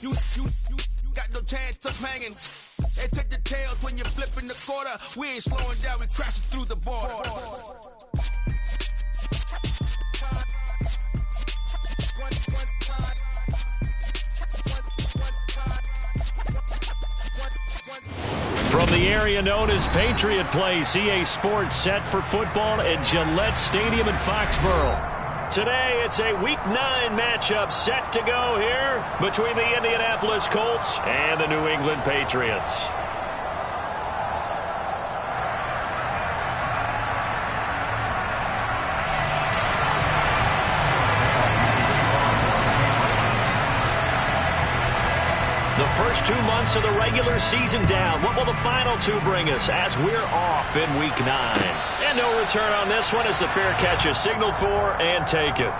You got no chance of hanging. They take the tails when you're flipping the quarter. We ain't slowing down, we crashing through the border. From the area known as Patriot Place, EA Sports set for football at Gillette Stadium in Foxborough. Today, it's a Week 9 matchup set to go here between the Indianapolis Colts and the New England Patriots. The first 2 months of the regular season down. What will the final 2 bring us as we're off in Week 9? And no return on this one as the fair catch is signaled for and taken.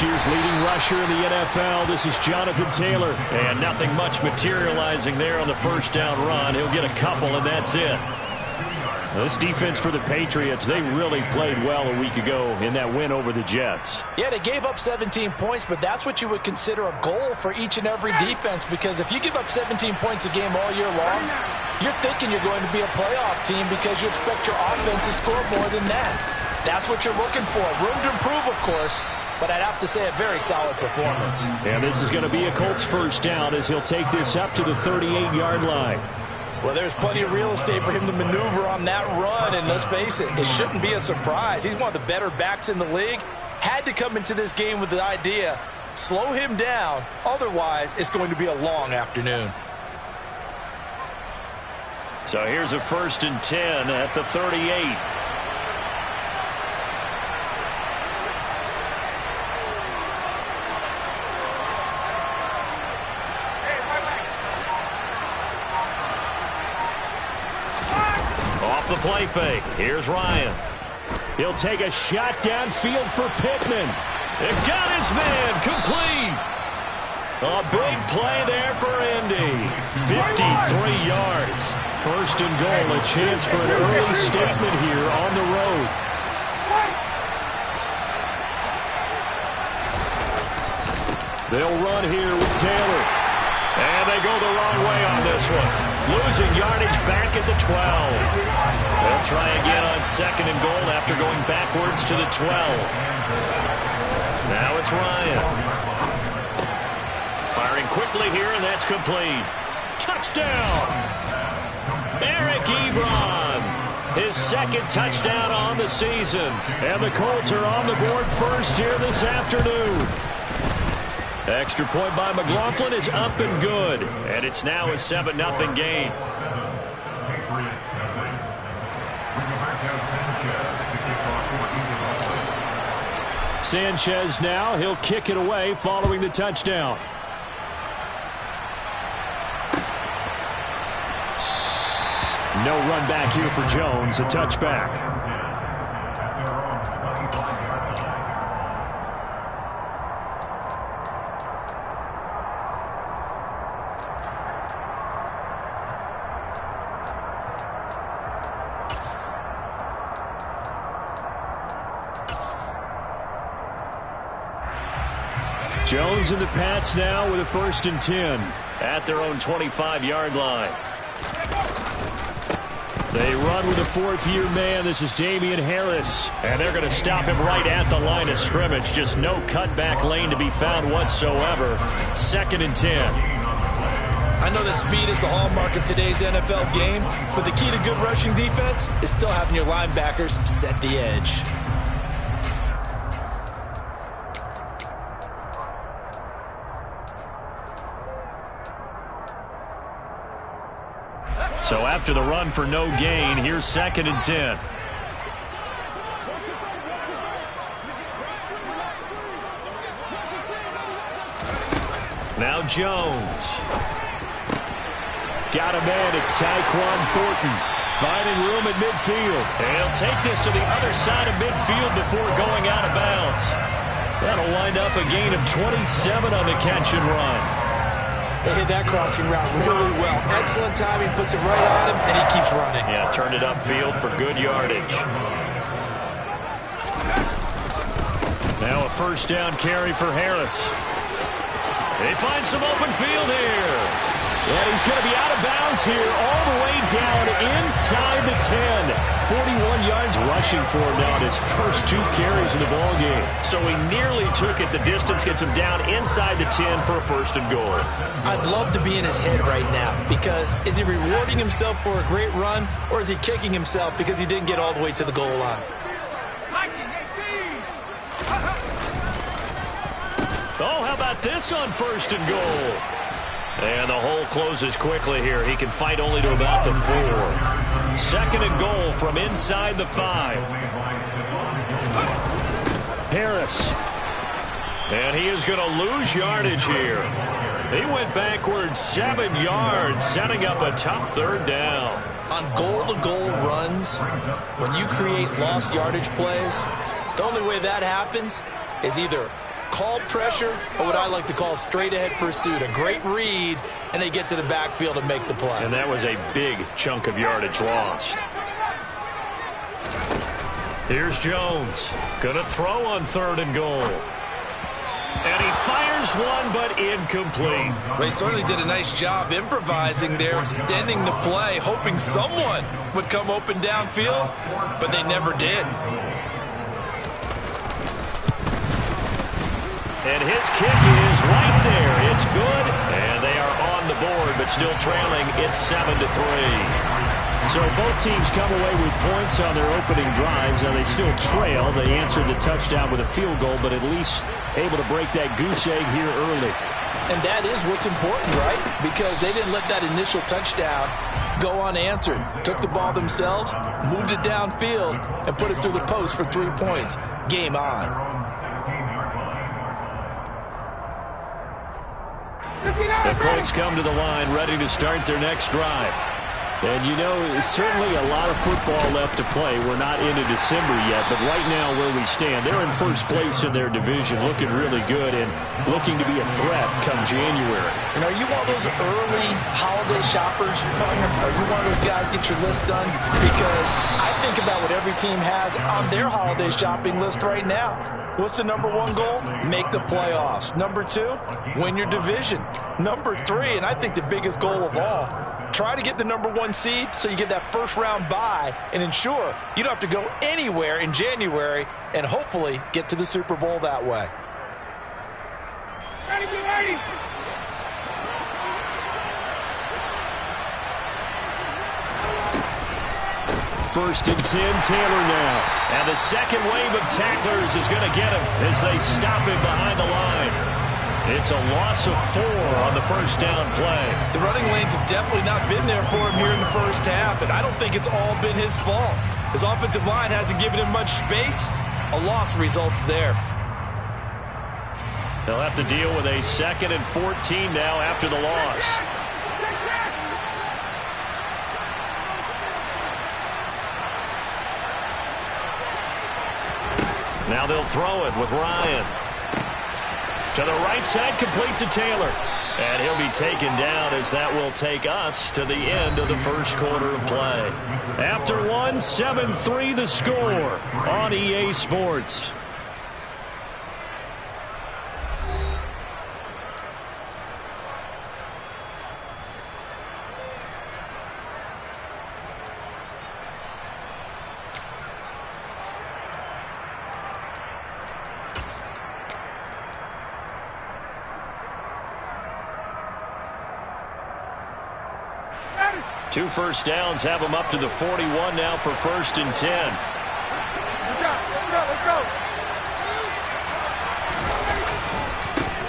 Year's leading rusher in the NFL. This is Jonathan Taylor. And nothing much materializing there on the first down run. He'll get a couple, and that's it. This defense for the Patriots, they really played well a week ago in that win over the Jets. Yeah, they gave up 17 points, but that's what you would consider a goal for each and every defense, because if you give up 17 points a game all year long, you're thinking you're going to be a playoff team because you expect your offense to score more than that. That's what you're looking for. Room to improve, of course, but I'd have to say a very solid performance. And this is going to be a Colts first down as he'll take this up to the 38-yard line. Well, there's plenty of real estate for him to maneuver on that run, and let's face it, it shouldn't be a surprise. He's one of the better backs in the league. Had to come into this game with the idea, slow him down, otherwise it's going to be a long afternoon. So here's a 1st and 10 at the 38. The play fake. Here's Ryan. He'll take a shot downfield for Pittman. It got his man complete. A big play there for Indy. 53 yards. 1st and goal. A chance for an early statement here on the road. They'll run here with Taylor. And they go the wrong way on this one. Losing yardage back at the 12. They'll try again on 2nd and goal after going backwards to the 12. Now it's Ryan. Firing quickly here, and that's complete. Touchdown! Eric Ebron. His 2nd touchdown on the season. And the Colts are on the board first here this afternoon. Extra point by McLaughlin is up and good. And it's now a 7-0 game. Sanchez now. He'll kick it away following the touchdown. No run back here for Jones. A touchback. Jones and the Pats now with a 1st and 10 at their own 25-yard line. They run with a 4th-year man. This is Damian Harris. And they're going to stop him right at the line of scrimmage. Just no cutback lane to be found whatsoever. 2nd and 10. I know that speed is the hallmark of today's NFL game, but the key to good rushing defense is still having your linebackers set the edge. So after the run for no gain, here's 2nd and 10. Now Jones. Got a man. It's Tyquan Thornton. Finding room at midfield. And he'll take this to the other side of midfield before going out of bounds. That'll wind up a gain of 27 on the catch and run. They hit that crossing route really well. Excellent timing, puts it right on him, and he keeps running. Yeah, turned it upfield for good yardage. Now a first down carry for Harris. They find some open field here. And he's going to be out of bounds here all the way down inside the 10. 41 yards rushing for him now on his first 2 carries in the ballgame. So he nearly took it the distance, gets him down inside the 10 for a first and goal. I'd love to be in his head right now because is he rewarding himself for a great run or is he kicking himself because he didn't get all the way to the goal line? Oh, how about this on first and goal? And the hole closes quickly here. He can fight only to about the 4. Second and goal from inside the 5. Harris. And he is going to lose yardage here. He went backwards 7 yards, setting up a tough third down. On goal-to-goal runs, when you create lost yardage plays, the only way that happens is either called pressure or what I like to call straight-ahead pursuit. A great read, and they get to the backfield and make the play. And that was a big chunk of yardage lost. Here's Jones. Going to throw on third and goal. And he fires one, but incomplete. They certainly did a nice job improvising there, extending the play, hoping someone would come open downfield, but they never did. And his kick is right there. It's good. And they are on the board, but still trailing. It's 7-3. So both teams come away with points on their opening drives. Now they still trail. They answered the touchdown with a field goal, but at least able to break that goose egg here early. And that is what's important, right? Because they didn't let that initial touchdown go unanswered. Took the ball themselves, moved it downfield, and put it through the post for 3 points. Game on. The Colts come to the line ready to start their next drive. And, you know, certainly a lot of football left to play. We're not into December yet, but right now where we stand, they're in first place in their division, looking really good and looking to be a threat come January. And are you one of those early holiday shoppers, partner? Are you one of those guys get your list done? Because I think about what every team has on their holiday shopping list right now. What's the number 1 goal? Make the playoffs. Number 2, win your division. Number 3, and I think the biggest goal of all, try to get the number 1 seed so you get that first round bye and ensure you don't have to go anywhere in January and hopefully get to the Super Bowl that way. Ready, be ready. First and 10, Taylor now. And the second wave of tacklers is going to get him as they stop him behind the line. It's a loss of 4 on the first down play. The running lanes have definitely not been there for him here in the first half, and I don't think it's all been his fault. His offensive line hasn't given him much space. A loss results there. They'll have to deal with a 2nd and 14 now after the loss. Now they'll throw it with Ryan. To the right side, complete to Taylor. And he'll be taken down as that will take us to the end of the first quarter of play. After 1, 7-3 the score on EA Sports. Two first downs have them up to the 41 now for first and 10. Let's go.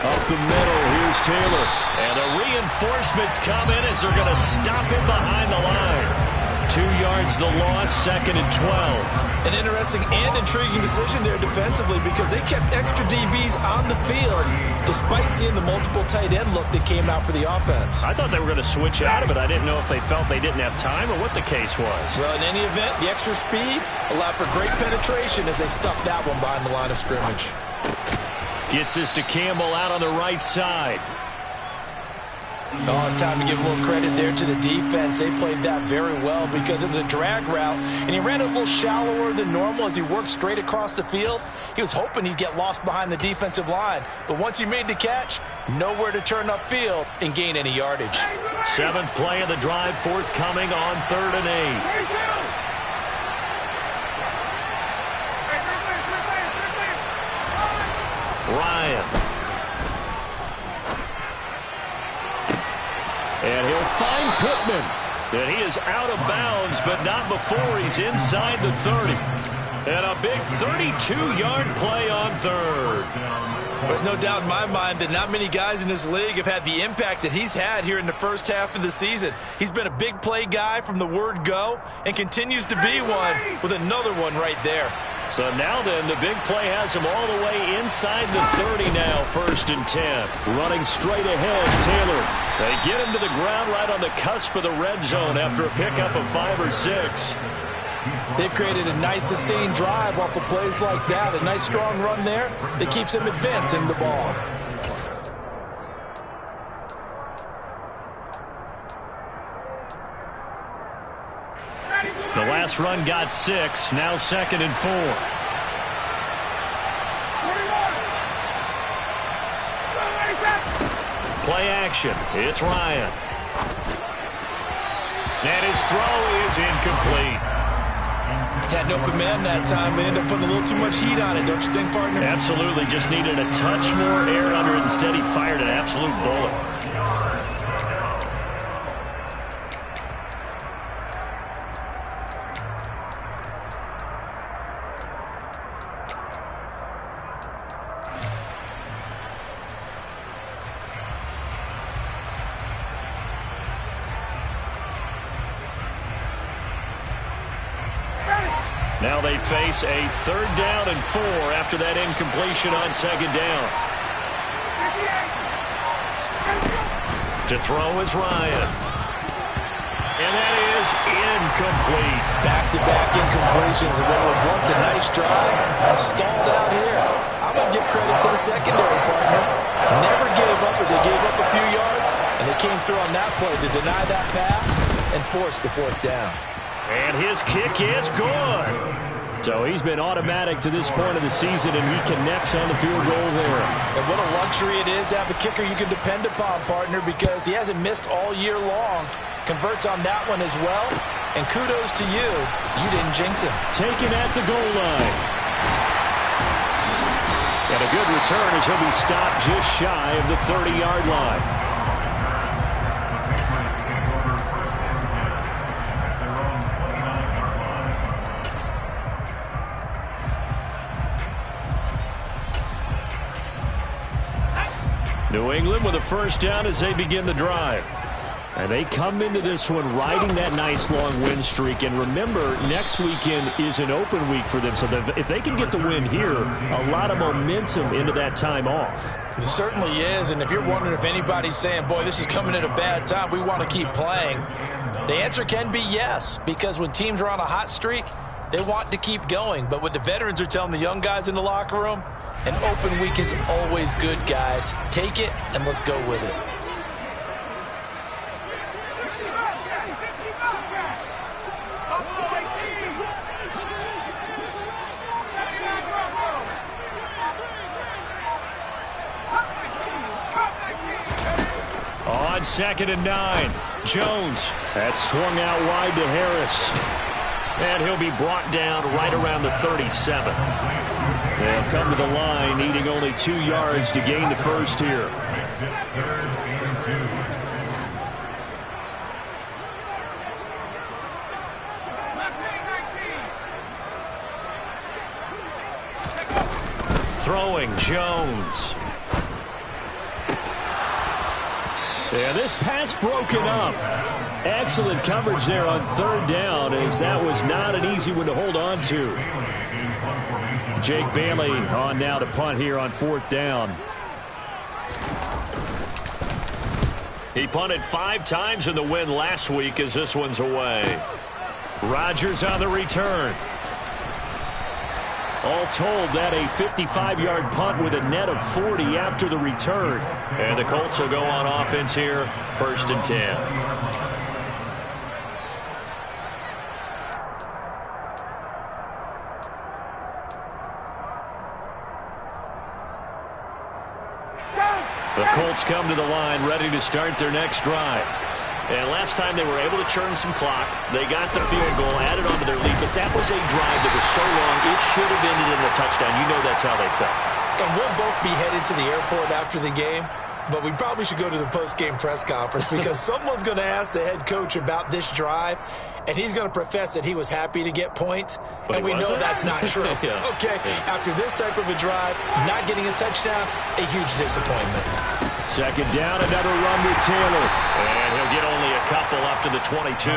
Up the middle, here's Taylor. And the reinforcements come in as they're going to stop him behind the line. 2 yards the loss, 2nd and 12. An interesting and intriguing decision there defensively because they kept extra DBs on the field despite seeing the multiple tight end look that came out for the offense. I thought they were going to switch out of it. I didn't know if they felt they didn't have time or what the case was. Well, in any event, the extra speed allowed for great penetration as they stuffed that one behind the line of scrimmage. Gets this to Campbell out on the right side. Oh, it's time to give a little credit there to the defense. They played that very well because it was a drag route, and he ran it a little shallower than normal as he worked straight across the field. He was hoping he'd get lost behind the defensive line, but once he made the catch, nowhere to turn upfield and gain any yardage. 7th play of the drive forthcoming on 3rd and 8. Ryan. And he'll find Pittman. And he is out of bounds, but not before he's inside the 30. And a big 32-yard play on 3rd. There's no doubt in my mind that not many guys in this league have had the impact that he's had here in the first half of the season. He's been a big play guy from the word go and continues to be one with another one right there. So now then, the big play has him all the way inside the 30 now, 1st and 10. Running straight ahead, Taylor. They get him to the ground right on the cusp of the red zone after a pickup of 5 or 6. They've created a nice sustained drive off of plays like that. A nice strong run there that keeps them advancing the ball. The last run got 6. Now 2nd and 4. Play action. It's Ryan. And his throw is incomplete. Had an open man that time. They ended up putting a little too much heat on it, don't you think, partner? Absolutely. Just needed a touch more air under it. Instead, he fired an absolute bullet. Now they face a 3rd down and 4 after that incompletion on 2nd down. To throw is Ryan. And that is incomplete. Back-to-back incompletions of what was once a nice drive. Stalled out here. I'm going to give credit to the secondary, partner. Never gave up as they gave up a few yards, and they came through on that play to deny that pass and force the 4th down. And his kick is good. So he's been automatic to this point of the season, and he connects on the field goal there. And what a luxury it is to have a kicker you can depend upon, partner, because he hasn't missed all year long. Converts on that one as well. And kudos to you. You didn't jinx him. Taken at the goal line. And a good return as he'll be stopped just shy of the 30-yard line. New England with a 1st down as they begin the drive. And they come into this one riding that nice long win streak. And remember, next weekend is an open week for them. So if they can get the win here, a lot of momentum into that time off. It certainly is. And if you're wondering if anybody's saying, boy, this is coming at a bad time, we want to keep playing, the answer can be yes. Because when teams are on a hot streak, they want to keep going. But what the veterans are telling the young guys in the locker room, an open week is always good, guys. Take it, and let's go with it. On 2nd and 9, Jones. That's swung out wide to Harris. And he'll be brought down right around the 37. They'll come to the line, needing only 2 yards to gain the 1st here. Throwing, Jones. Yeah, this pass broken up. Excellent coverage there on third down, as that was not an easy one to hold on to. Jake Bailey on now to punt here on fourth down. He punted 5 times in the win last week, as this one's away. Rodgers on the return. All told, that a 55-yard punt with a net of 40 after the return. And the Colts will go on offense here, 1st and 10. The Colts come to the line ready to start their next drive. And last time they were able to churn some clock. They got the field goal, added onto their lead, but that was a drive that was so long it should have ended in a touchdown. You know that's how they felt. And we'll both be headed to the airport after the game, but we probably should go to the post-game press conference because someone's going to ask the head coach about this drive, and he's going to profess that he was happy to get points, and we know that's not true. Yeah. Okay, after this type of a drive, not getting a touchdown, a huge disappointment. Second down, another run with Taylor. And he'll get only a couple up to the 22.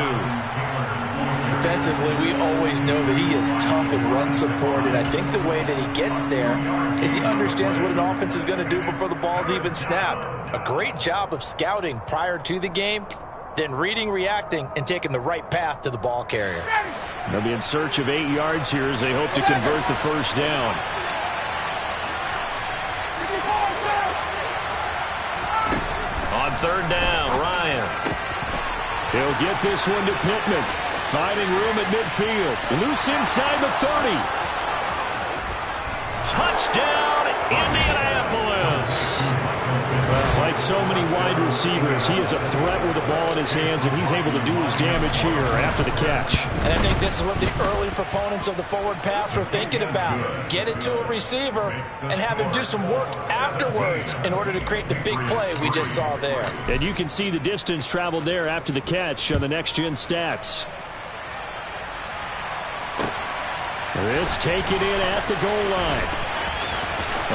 Defensively, we always know that he is tough and run support, and I think the way that he gets there is he understands what an offense is going to do before the ball's even snapped. A great job of scouting prior to the game, then reading, reacting, and taking the right path to the ball carrier. They'll be in search of 8 yards here as they hope to convert the first down. On third down, Ryan. He'll get this one to Pittman. Finding room at midfield. Loose inside the 30. Touchdown, Indianapolis. Well, like so many wide receivers, he is a threat with the ball in his hands, and he's able to do his damage here after the catch. And I think this is what the early proponents of the forward pass were thinking about. Get it to a receiver and have him do some work afterwards in order to create the big play we just saw there. And you can see the distance traveled there after the catch on the next-gen stats. This taken in at the goal line.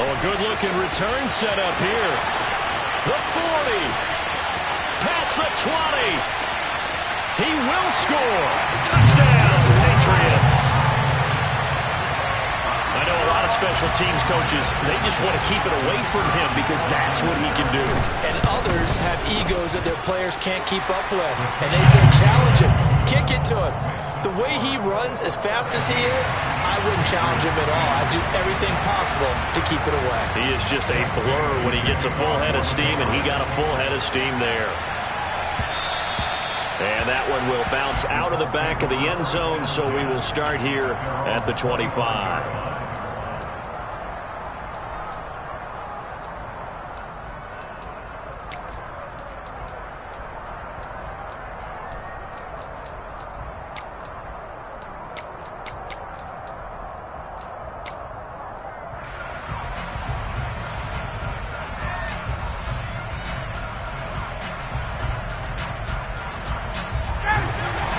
Oh, a good-looking return set up here. The 40. Past the 20. He will score. Touchdown, Patriots. I know a lot of special teams coaches, they just want to keep it away from him because that's what he can do. And others have egos that their players can't keep up with. And they say, challenge him. Kick it to him. The way he runs as fast as he is, I wouldn't challenge him at all. I'd do everything possible to keep it away. He is just a blur when he gets a full head of steam, and he got a full head of steam there. And that one will bounce out of the back of the end zone, so we will start here at the 25.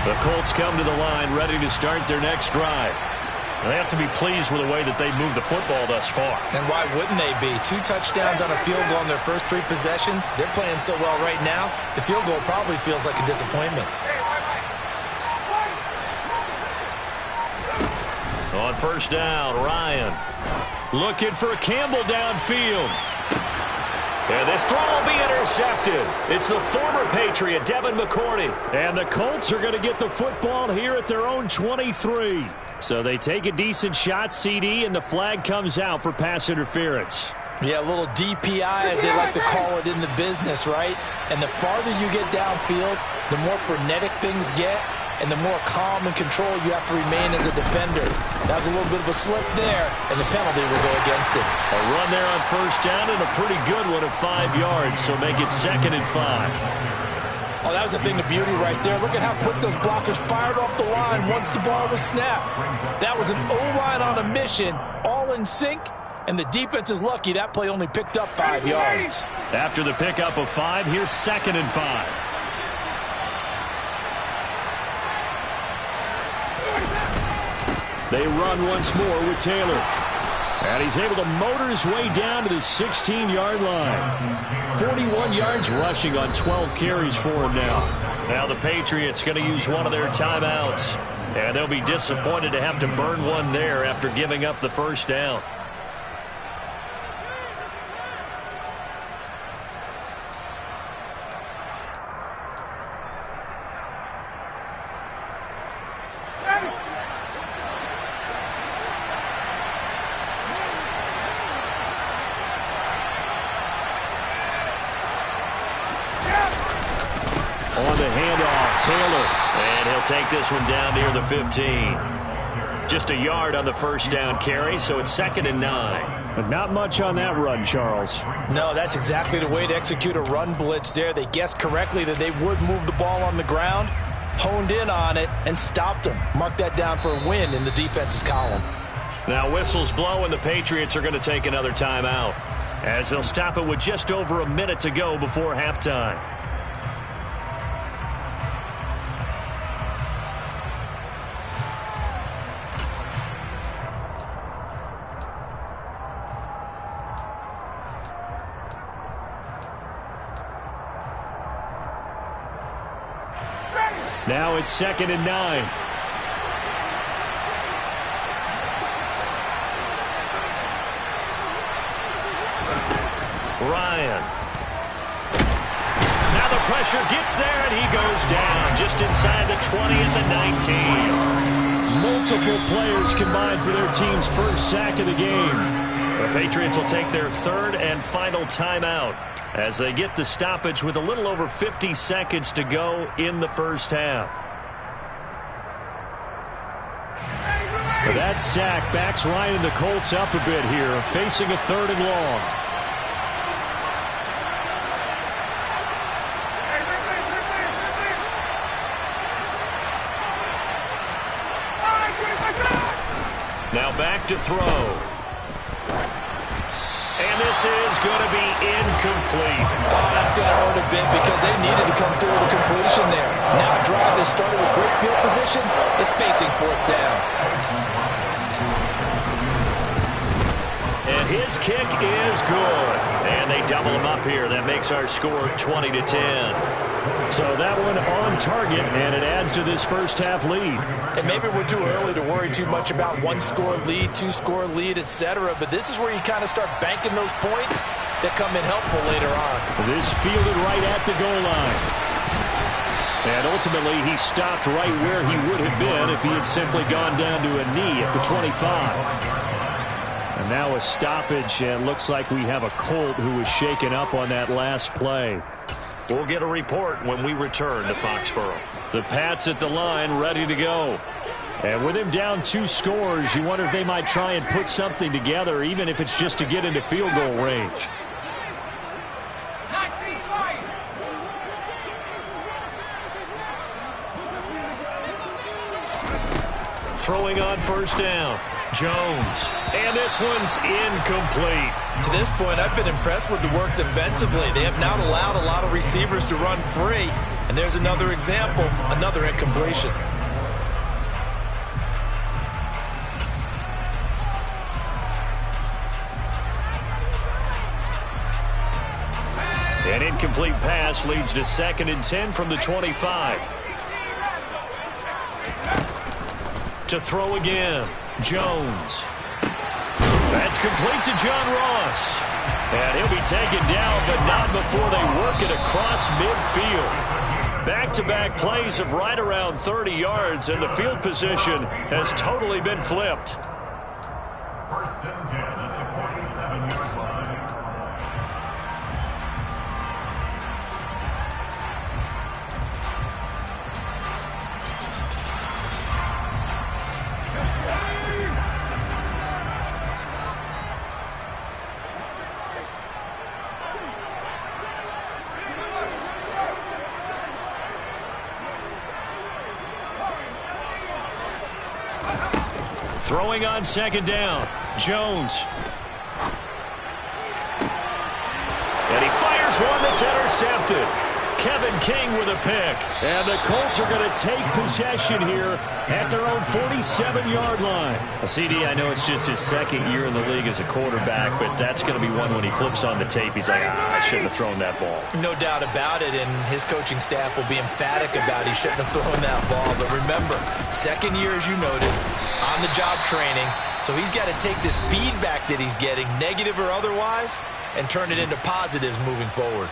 The Colts come to the line ready to start their next drive. They have to be pleased with the way that they've moved the football thus far. And why wouldn't they be? 2 touchdowns on a field goal in their first 3 possessions. They're playing so well right now, the field goal probably feels like a disappointment. On first down, Ryan looking for Campbell downfield. And this throw will be intercepted. It's the former Patriot, Devin McCourty. And the Colts are going to get the football here at their own 23. So they take a decent shot, CD, and the flag comes out for pass interference. Yeah, a little DPI, as they like to call it in the business, right? And the farther you get downfield, the more frenetic things get, and the more calm and control you have to remain as a defender. That was a little bit of a slip there, and the penalty will go against it. A run there on first down, and a pretty good one of 5 yards, so make it 2nd and 5. Oh, that was a thing of beauty right there. Look at how quick those blockers fired off the line once the ball was snapped. That was an O-line on a mission, all in sync, and the defense is lucky that play only picked up 5 yards. After the pickup of 5, here's 2nd and 5. They run once more with Taylor. And he's able to motor his way down to the 16-yard line. 41 yards rushing on 12 carries for him now. Now the Patriots going to use one of their timeouts. And they'll be disappointed to have to burn one there after giving up the first down. On the handoff, Taylor. And he'll take this one down near the 15. Just a yard on the first down carry, so it's 2nd and 9. But not much on that run, Charles. No, that's exactly the way to execute a run blitz there. They guessed correctly that they would move the ball on the ground, honed in on it, and stopped them. Mark that down for a win in the defense's column. Now whistles blow, and the Patriots are going to take another timeout, as they'll stop it with just over a minute to go before halftime. Now it's 2nd and 9. Ryan. Now the pressure gets there, and he goes down just inside the 20 and the 19. Multiple players combined for their team's first sack of the game. The Patriots will take their 3rd and final timeout as they get the stoppage with a little over 50 seconds to go in the first half. That sack backs Ryan and the Colts up a bit here, facing a 3rd and long. Now back to throw. And this is going to be incomplete. Oh, that's going to hurt a bit because they needed to come through with a completion there. Now a drive that started with great field position is facing 4th down. And his kick is good. And they double him up here. That makes our score 20-10. So that one on target, and it adds to this first half lead. And maybe we're too early to worry too much about 1-score lead, 2-score lead, etc. But this is where you kind of start banking those points that come in helpful later on. This fielded right at the goal line. And ultimately, he stopped right where he would have been if he had simply gone down to a knee at the 25. And now a stoppage, and it looks like we have a Colt who was shaken up on that last play. We'll get a report when we return to Foxborough. The Pats at the line, ready to go. And with him down 2 scores, you wonder if they might try and put something together, even if it's just to get into field goal range. Throwing on first down. Jones. And this one's incomplete. To this point, I've been impressed with the work defensively. They have not allowed a lot of receivers to run free. And there's another example, another incompletion. An incomplete pass leads to 2nd and 10 from the 25. To throw again. Jones. That's complete to John Ross. And he'll be taken down, but not before they work it across midfield. Back-to-back plays of right around 30 yards, and the field position has totally been flipped. 1st and 10 at the 47-yard line. Throwing on 2nd down. Jones. And he fires one that's intercepted. Kevin King with a pick. And the Colts are going to take possession here at their own 47-yard line. CD, I know it's just his second year in the league as a quarterback, but that's going to be one when he flips on the tape. He's like, I shouldn't have thrown that ball. No doubt about it, and his coaching staff will be emphatic about he shouldn't have thrown that ball. But remember, second year, as you noted, on-the-job training, so he's got to take this feedback that he's getting, negative or otherwise, and turn it into positives moving forward.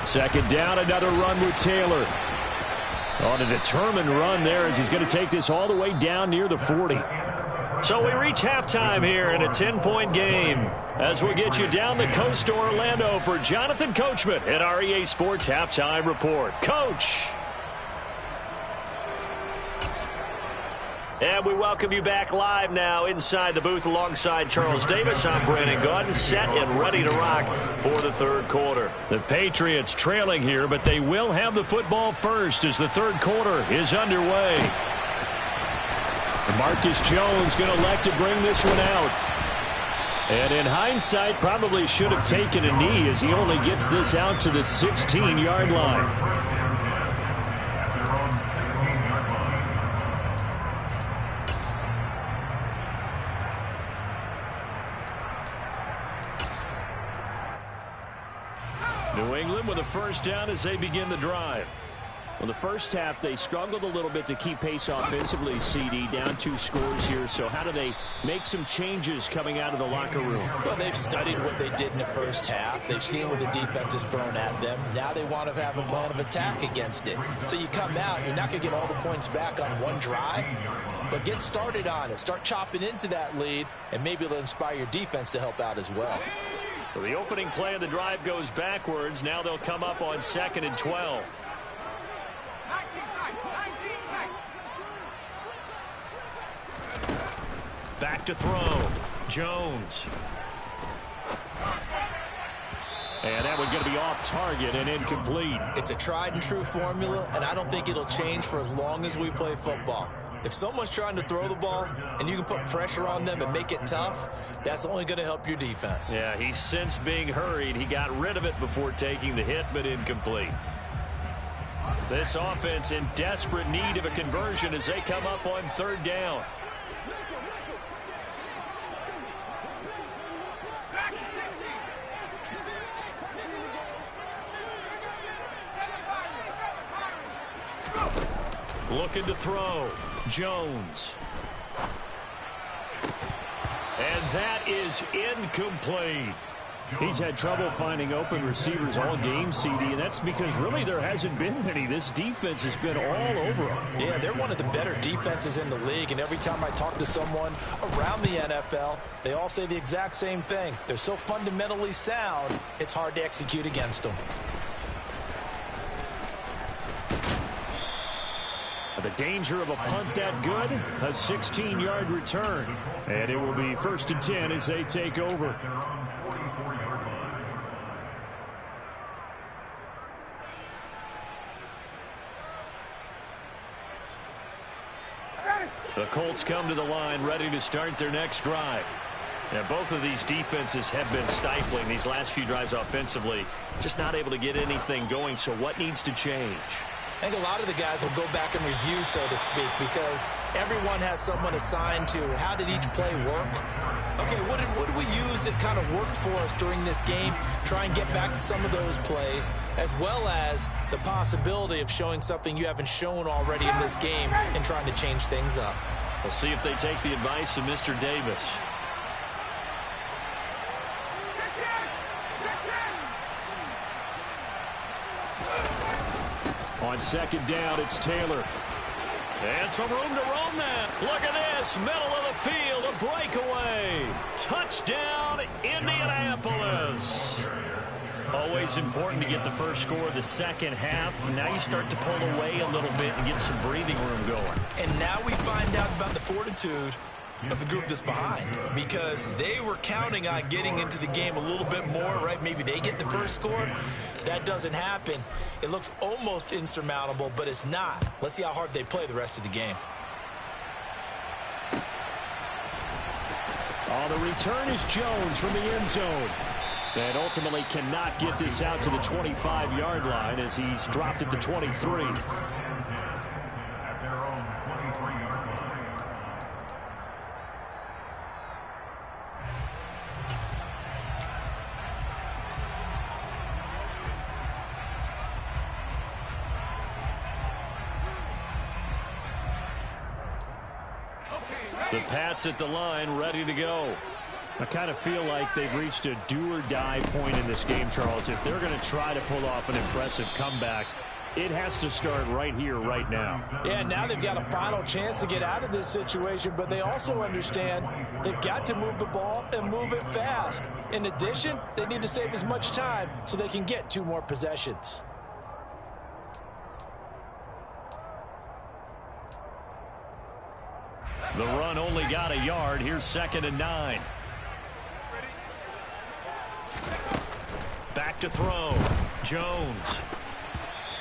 Second down, another run with Taylor. On a determined run there as he's going to take this all the way down near the 40. So we reach halftime here in a 10-point game as we get you down the coast to Orlando for Jonathan Coachman at our EA Sports Halftime Report. Coach. And we welcome you back live now inside the booth alongside Charles Davis. I'm Brandon Gaudin, set and ready to rock for the third quarter. The Patriots trailing here, but they will have the football first as the third quarter is underway. And Marcus Jones going to elect to bring this one out. And in hindsight, probably should have taken a knee as he only gets this out to the 16-yard line. New England with a first down as they begin the drive. Well, the first half, they struggled a little bit to keep pace offensively, CD, down 2 scores here. So how do they make some changes coming out of the locker room? Well, they've studied what they did in the first half. They've seen what the defense has thrown at them. Now they want to have a plan of attack against it. So you come out, you're not going to get all the points back on one drive, but get started on it. Start chopping into that lead, and maybe it'll inspire your defense to help out as well. So the opening play of the drive goes backwards. Now they'll come up on 2nd and 12. Back to throw. Jones. And that one's going to be off target and incomplete. It's a tried and true formula, and I don't think it'll change for as long as we play football. If someone's trying to throw the ball and you can put pressure on them and make it tough, that's only going to help your defense. Yeah, he's since being hurried. He got rid of it before taking the hit, but incomplete. This offense in desperate need of a conversion as they come up on 3rd down. Looking to throw. Jones. And that is incomplete. He's had trouble finding open receivers all game, CD, and that's because really there hasn't been many. This defense has been all over them. Yeah, they're one of the better defenses in the league, and every time I talk to someone around the NFL, they all say the exact same thing. They're so fundamentally sound, it's hard to execute against them. The danger of a punt that good, a 16-yard return. And it will be 1st and 10 as they take over. The Colts come to the line ready to start their next drive. Now, both of these defenses have been stifling these last few drives offensively. Just not able to get anything going, so what needs to change? I think a lot of the guys will go back and review, so to speak, because everyone has someone assigned to how did each play work. Okay, what did we use that kind of worked for us during this game? Try and get back to some of those plays, as well as the possibility of showing something you haven't shown already in this game and trying to change things up. We'll see if they take the advice of Mr. Davis. On 2nd down, it's Taylor. And some room to roam that. Look at this. Middle of the field. A breakaway. Touchdown, Indianapolis. Always important to get the first score of the second half. Now you start to pull away a little bit and get some breathing room going. And now we find out about the fortitude of the group that's behind, because they were counting on getting into the game a little bit more, right? Maybe they get the first score. That doesn't happen. It looks almost insurmountable, but it's not. Let's see how hard they play the rest of the game. Oh, the return is Jones from the end zone. And ultimately cannot get this out to the 25-yard line as he's dropped at the 23. At their own 23-yard line. The Pats at the line, ready to go. I kind of feel like they've reached a do-or-die point in this game, Charles. If they're going to try to pull off an impressive comeback, it has to start right here, right now. Yeah, now they've got a final chance to get out of this situation, but they also understand they've got to move the ball and move it fast. In addition, they need to save as much time so they can get 2 more possessions. The run only got a yard. Here's 2nd and 9. Back to throw. Jones.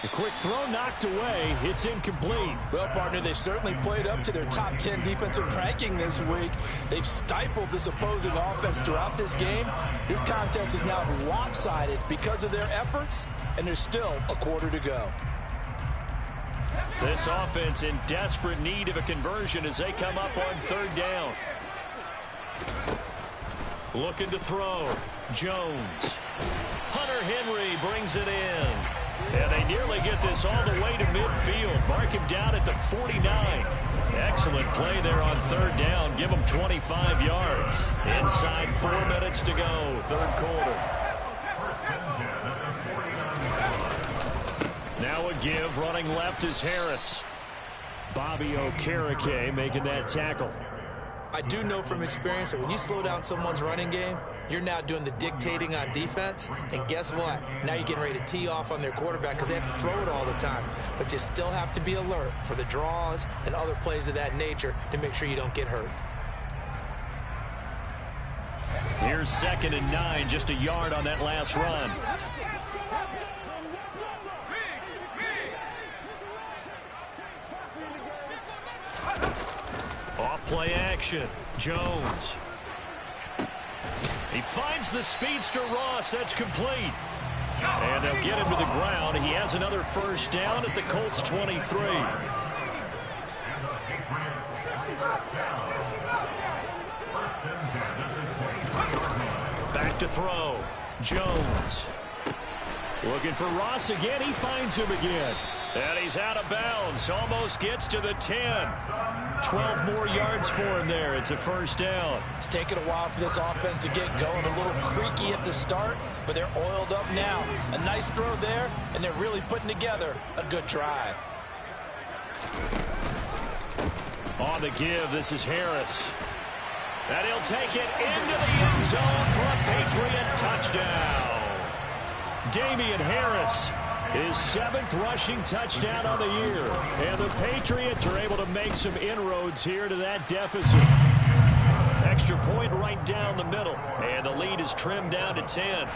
A quick throw knocked away. It's incomplete. Well, partner, they've certainly played up to their top 10 defensive ranking this week. They've stifled this opposing offense throughout this game. This contest is now lopsided because of their efforts, and there's still a quarter to go. This offense in desperate need of a conversion as they come up on 3rd down. Looking to throw. Jones. Hunter Henry brings it in. And they nearly get this all the way to midfield. Mark him down at the 49. Excellent play there on 3rd down. Give them 25 yards. Inside 4 minutes to go. 3rd quarter. Now a give. Running left is Harris. Bobby Okereke making that tackle. I do know from experience that when you slow down someone's running game, you're now doing the dictating on defense. And guess what? Now you're getting ready to tee off on their quarterback because they have to throw it all the time. But you still have to be alert for the draws and other plays of that nature to make sure you don't get hurt. Here's 2nd and 9, just a yard on that last run. Off play action. Jones. He finds the speedster Ross. That's complete. And they'll get him to the ground. He has another 1st down at the Colts 23. Back to throw. Jones. Looking for Ross again. He finds him again. And he's out of bounds. Almost gets to the 10. 12 more yards for him there. It's a 1st down. It's taken a while for this offense to get going. A little creaky at the start, but they're oiled up now. A nice throw there, and they're really putting together a good drive. On the give, this is Harris. And he'll take it into the end zone for a Patriot touchdown. Damian Harris, his 7th rushing touchdown on the year. And the Patriots are able to make some inroads here to that deficit. Extra point right down the middle. And the lead is trimmed down to 10.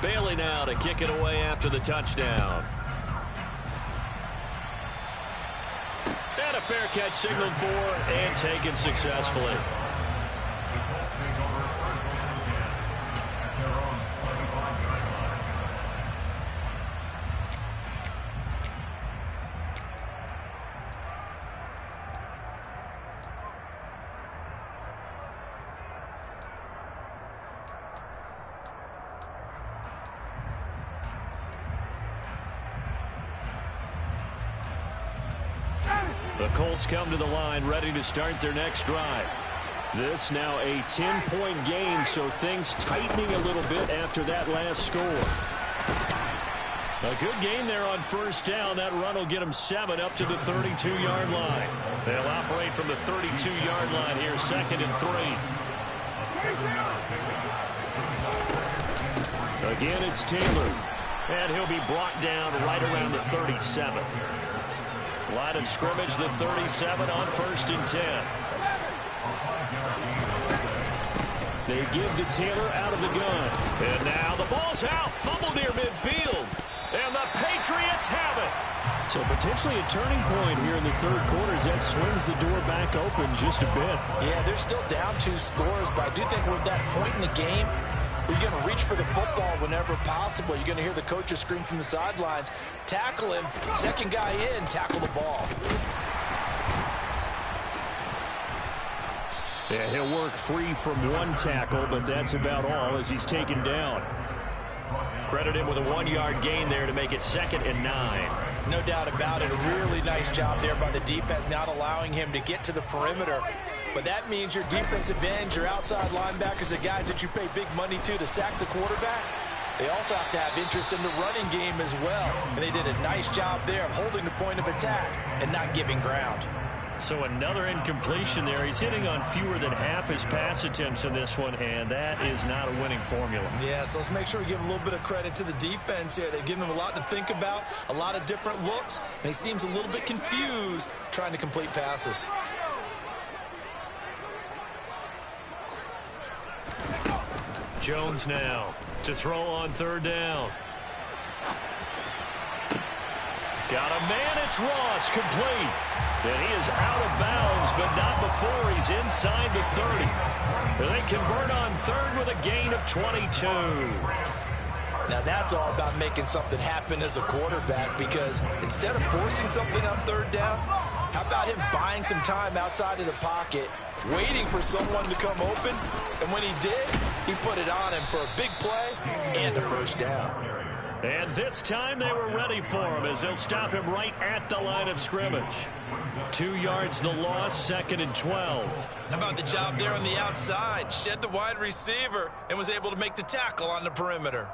Bailey now to kick it away after the touchdown. And a fair catch signaled for and taken successfully. The Colts come to the line ready to start their next drive. This now a 10-point game, so things tightening a little bit after that last score. A good gain there on first down. That run will get them 7 up to the 32-yard line. They'll operate from the 32-yard line here, 2nd and 3. Again, it's Taylor. And he'll be brought down right around the 37. Line of scrimmage, the 37 on 1st and 10. They give to Taylor out of the gun. And now the ball's out. Fumble near midfield. And the Patriots have it. So potentially a turning point here in the 3rd quarter as that swings the door back open just a bit. Yeah, they're still down 2 scores, but I do think we're at that point in the game where you're going to reach for the football whenever possible. You're going to hear the coaches scream from the sidelines, tackle him, 2nd guy in, tackle the ball. Yeah, he'll work free from 1 tackle, but that's about all as he's taken down. Credit him with a 1-yard gain there to make it 2nd and 9. No doubt about it. A really nice job there by the defense, not allowing him to get to the perimeter. But that means your defensive ends, your outside linebackers, the guys that you pay big money to sack the quarterback, they also have to have interest in the running game as well. And they did a nice job there of holding the point of attack and not giving ground. So another incompletion there. He's hitting on fewer than half his pass attempts in this one, and that is not a winning formula. Yeah, so let's make sure we give a little bit of credit to the defense here. They've given him a lot to think about, a lot of different looks, and he seems a little bit confused trying to complete passes. Jones now to throw on 3rd down. Got a man, it's Ross, complete. And he is out of bounds, but not before he's inside the 30. They convert on 3rd with a gain of 22. Now that's all about making something happen as a quarterback, because instead of forcing something on 3rd down, how about him buying some time outside of the pocket, waiting for someone to come open, and when he did, he put it on him for a big play and a 1st down. And this time they were ready for him as they'll stop him right at the line of scrimmage. 2 yards the loss, 2nd and 12. How about the job there on the outside? Shed the wide receiver and was able to make the tackle on the perimeter.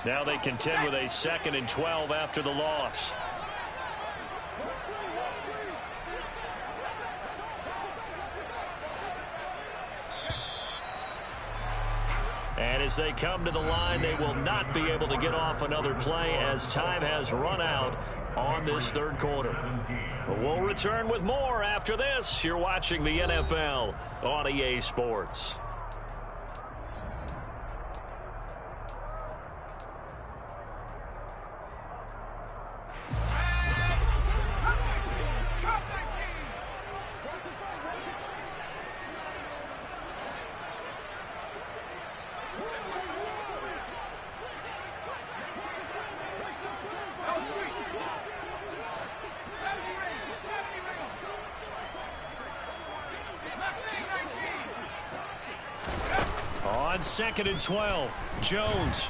Now they contend with a 2nd and 12 after the loss. And as they come to the line, they will not be able to get off another play as time has run out on this 3rd quarter. But we'll return with more after this. You're watching the NFL on EA Sports. On 2nd and 12, Jones.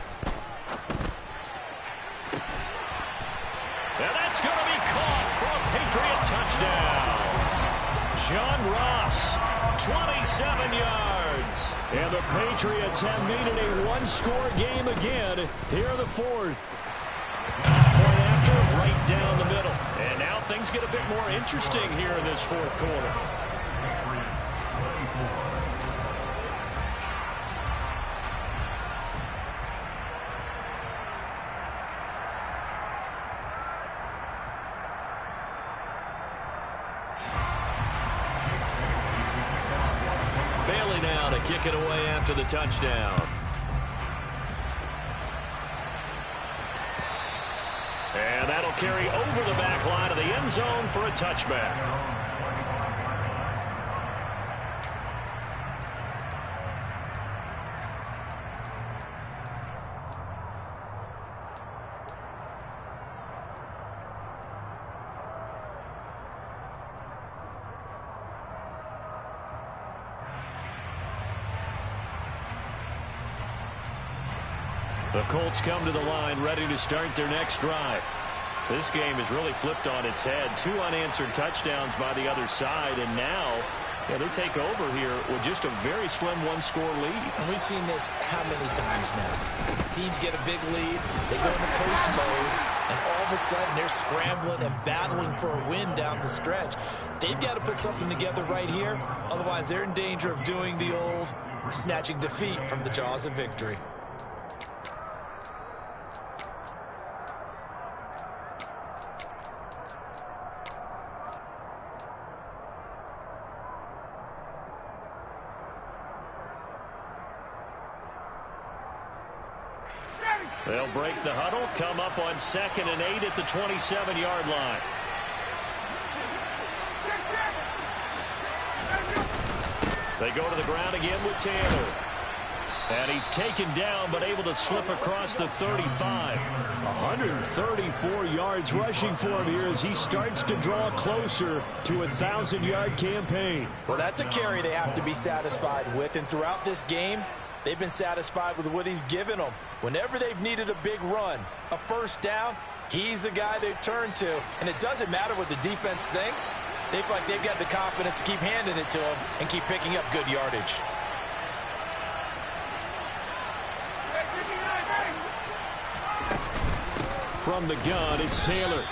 And that's going to be caught for a Patriot touchdown. John Ross, 27 yards. And the Patriots have made it a 1-score game again here in the 4th. Point after, right down the middle. And now things get a bit more interesting here in this 4th quarter. Now to kick it away after the touchdown. And that'll carry over the back line of the end zone for a touchback. The Colts come to the line ready to start their next drive. This game is really flipped on its head. 2 unanswered touchdowns by the other side, and now Yeah, they take over here with just a very slim one-score lead. And we've seen this how many times now? Teams get a big lead, they go into coast mode, and all of a sudden they're scrambling and battling for a win down the stretch. They've got to put something together right here, otherwise they're in danger of doing the old snatching defeat from the jaws of victory. They'll break the huddle, come up on 2nd and 8 at the 27-yard line. They go to the ground again with Taylor. And he's taken down, but able to slip across the 35. 134 yards rushing for him here as he starts to draw closer to a 1,000-yard campaign. Well, that's a carry they have to be satisfied with. And throughout this game, they've been satisfied with what he's given them. Whenever they've needed a big run, a first down, he's the guy they've turned to. And it doesn't matter what the defense thinks. They feel like they've got the confidence to keep handing it to him and keep picking up good yardage. From the gun, it's Taylor.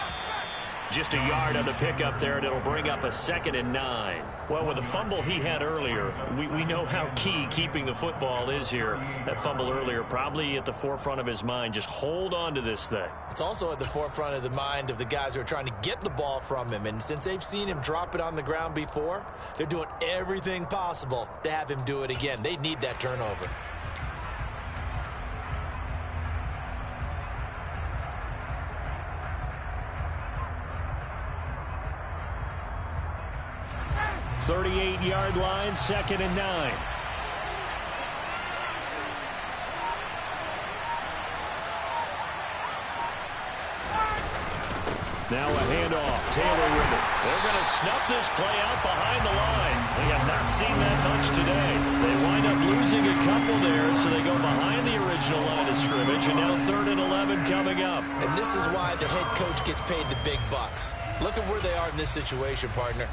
Just a yard on the pickup there, and it'll bring up a 2nd and 9. Well, with the fumble he had earlier, we know how key keeping the football is here. That fumble earlier probably at the forefront of his mind. Just hold on to this thing. It's also at the forefront of the mind of the guys who are trying to get the ball from him. And since they've seen him drop it on the ground before, they're doing everything possible to have him do it again. They need that turnover. .38-yard line, 2nd and 9. Now a handoff. Taylor with it. They're going to snuff this play out behind the line. They have not seen that much today. They wind up losing a couple there, so they go behind the original line of scrimmage, and now 3rd and 11 coming up. And this is why the head coach gets paid the big bucks. Look at where they are in this situation, partner.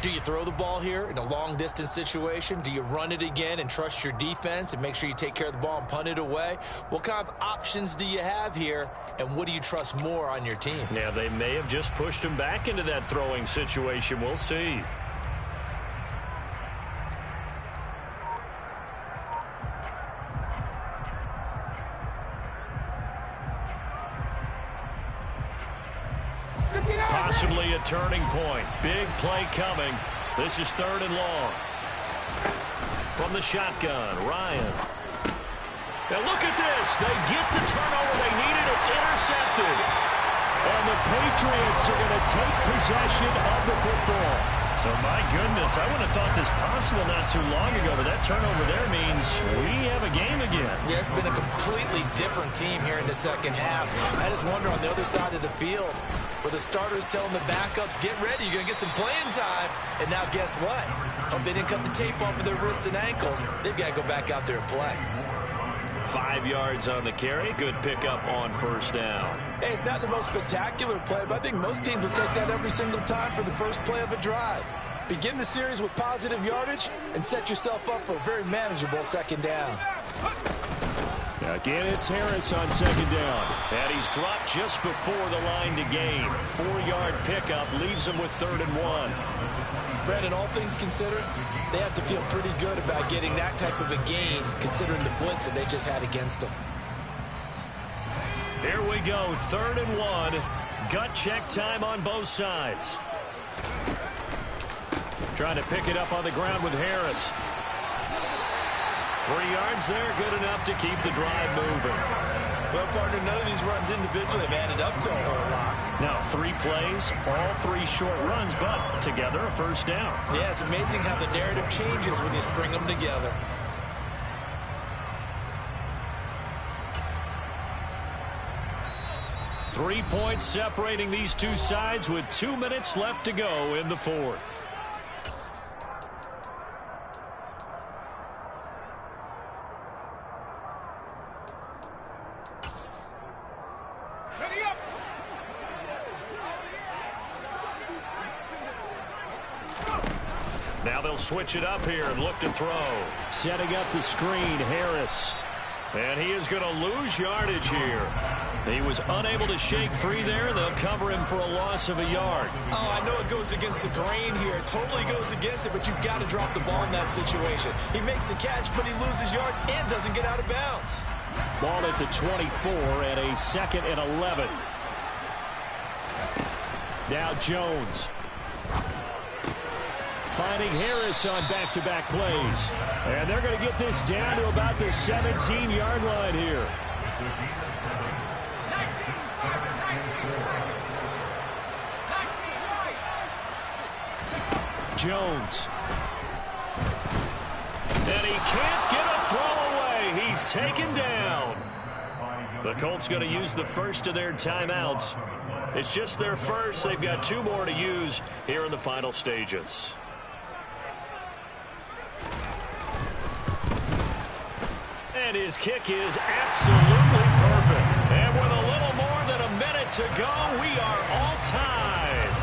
Do you throw the ball here in a long-distance situation? Do you run it again and trust your defense and make sure you take care of the ball and punt it away? What kind of options do you have here, and what do you trust more on your team? Yeah, they may have just pushed him back into that throwing situation. We'll see. Possibly a turning point. Big play coming. This is 3rd and long. From the shotgun, Ryan. Now look at this. They get the turnover they needed. It's intercepted. And the Patriots are going to take possession of the football. So, my goodness, I would have thought this possible not too long ago, but that turnover there means we have a game again. Yeah, it's been a completely different team here in the second half. I just wonder on the other side of the field, where the starters telling the backups, get ready, you're going to get some playing time. And now guess what? Hope they didn't cut the tape off of their wrists and ankles. They've got to go back out there and play. 5 yards on the carry. Good pickup on 1st down. Hey, it's not the most spectacular play, but I think most teams will take that every single time for the first play of a drive. Begin the series with positive yardage and set yourself up for a very manageable 2nd down. Again, it's Harris on 2nd down. And he's dropped just before the line to gain. 4-yard pickup leaves him with 3rd and 1. Brandon, all things considered, they have to feel pretty good about getting that type of a gain considering the blitz that they just had against them. Here we go, 3rd and 1. Gut check time on both sides. Trying to pick it up on the ground with Harris. 3 yards there, good enough to keep the drive moving. Well, partner, none of these runs individually have added up to a whole lot. Now, 3 plays, all 3 short runs, but together a 1st down. Yeah, it's amazing how the narrative changes when you string them together. Three points separating these two sides with 2 minutes left to go in the 4th. Now they'll switch it up here and look to throw. Setting up the screen, Harris. And he is going to lose yardage here. He was unable to shake free there. They'll cover him for a loss of a yard. Oh, I know it goes against the grain here. It totally goes against it, but you've got to drop the ball in that situation. He makes the catch, but he loses yards and doesn't get out of bounds. Ball at the 24 and a 2nd and 11. Now Jones. Finding Harris on back-to-back plays. And they're going to get this down to about the 17-yard line here. Jones. And he can't get a throw away. He's taken down. The Colts going to use the first of their timeouts. It's just their first. They've got 2 more to use here in the final stages. And his kick is absolutely perfect. And with a little more than a minute to go, we are all tied.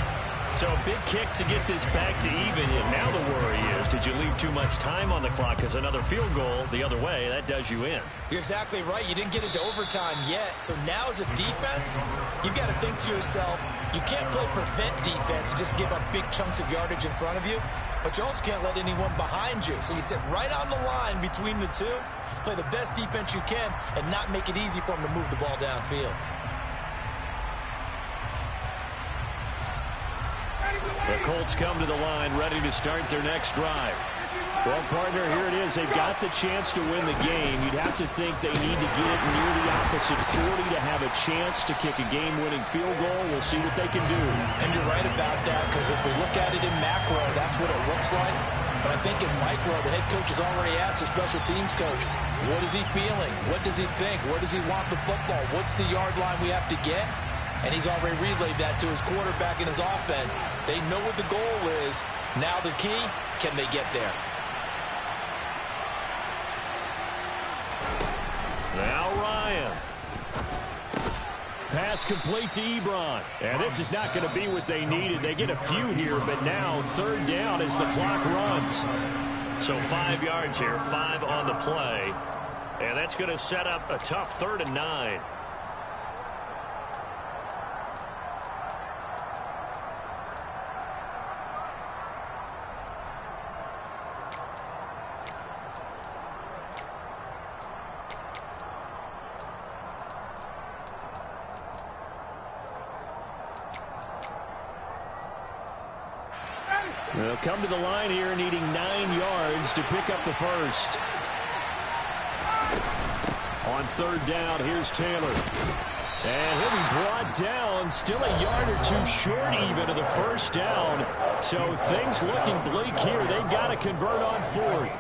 So a big kick to get this back to even. And now the worry is, did you leave too much time on the clock? Because another field goal the other way, that does you in. You're exactly right. You didn't get into overtime yet. So now as a defense, you've got to think to yourself, you can't play prevent defense and just give up big chunks of yardage in front of you. But you also can't let anyone behind you. So you sit right on the line between the two, play the best defense you can, and not make it easy for them to move the ball downfield. The Colts come to the line ready to start their next drive. Well, partner, here it is. They've got the chance to win the game. You'd have to think they need to get it near the opposite 40 to have a chance to kick a game-winning field goal. We'll see what they can do. And you're right about that, because if we look at it in macro, that's what it looks like. But I think in micro, the head coach has already asked the special teams coach, what is he feeling? What does he think? Where does he want the football? What's the yard line we have to get? And he's already relayed that to his quarterback and his offense. They know what the goal is. Now the key, can they get there? Now Ryan. Pass complete to Ebron. And this is not going to be what they needed. They get a few here, but now 3rd down as the clock runs. So 5 yards here, 5 on the play. And that's going to set up a tough 3rd and 9. They'll come to the line here needing 9 yards to pick up the first. On 3rd down, here's Taylor. And he'll be brought down, still a yard or 2 short even of the first down. So things looking bleak here. They've got to convert on 4th.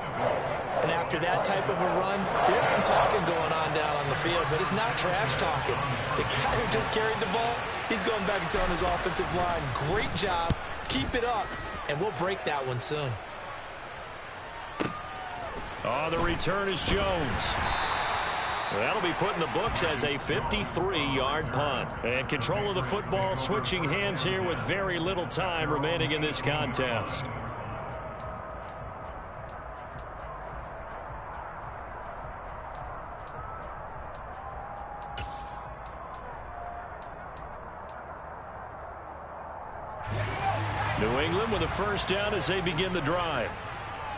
And after that type of a run, there's some talking going on down on the field, but it's not trash talking. The guy who just carried the ball, he's going back and telling his offensive line, great job, keep it up, and we'll break that one soon. Oh, the return is Jones. That'll be put in the books as a 53-yard punt. And control of the football switching hands here with very little time remaining in this contest. New England with a first down as they begin the drive.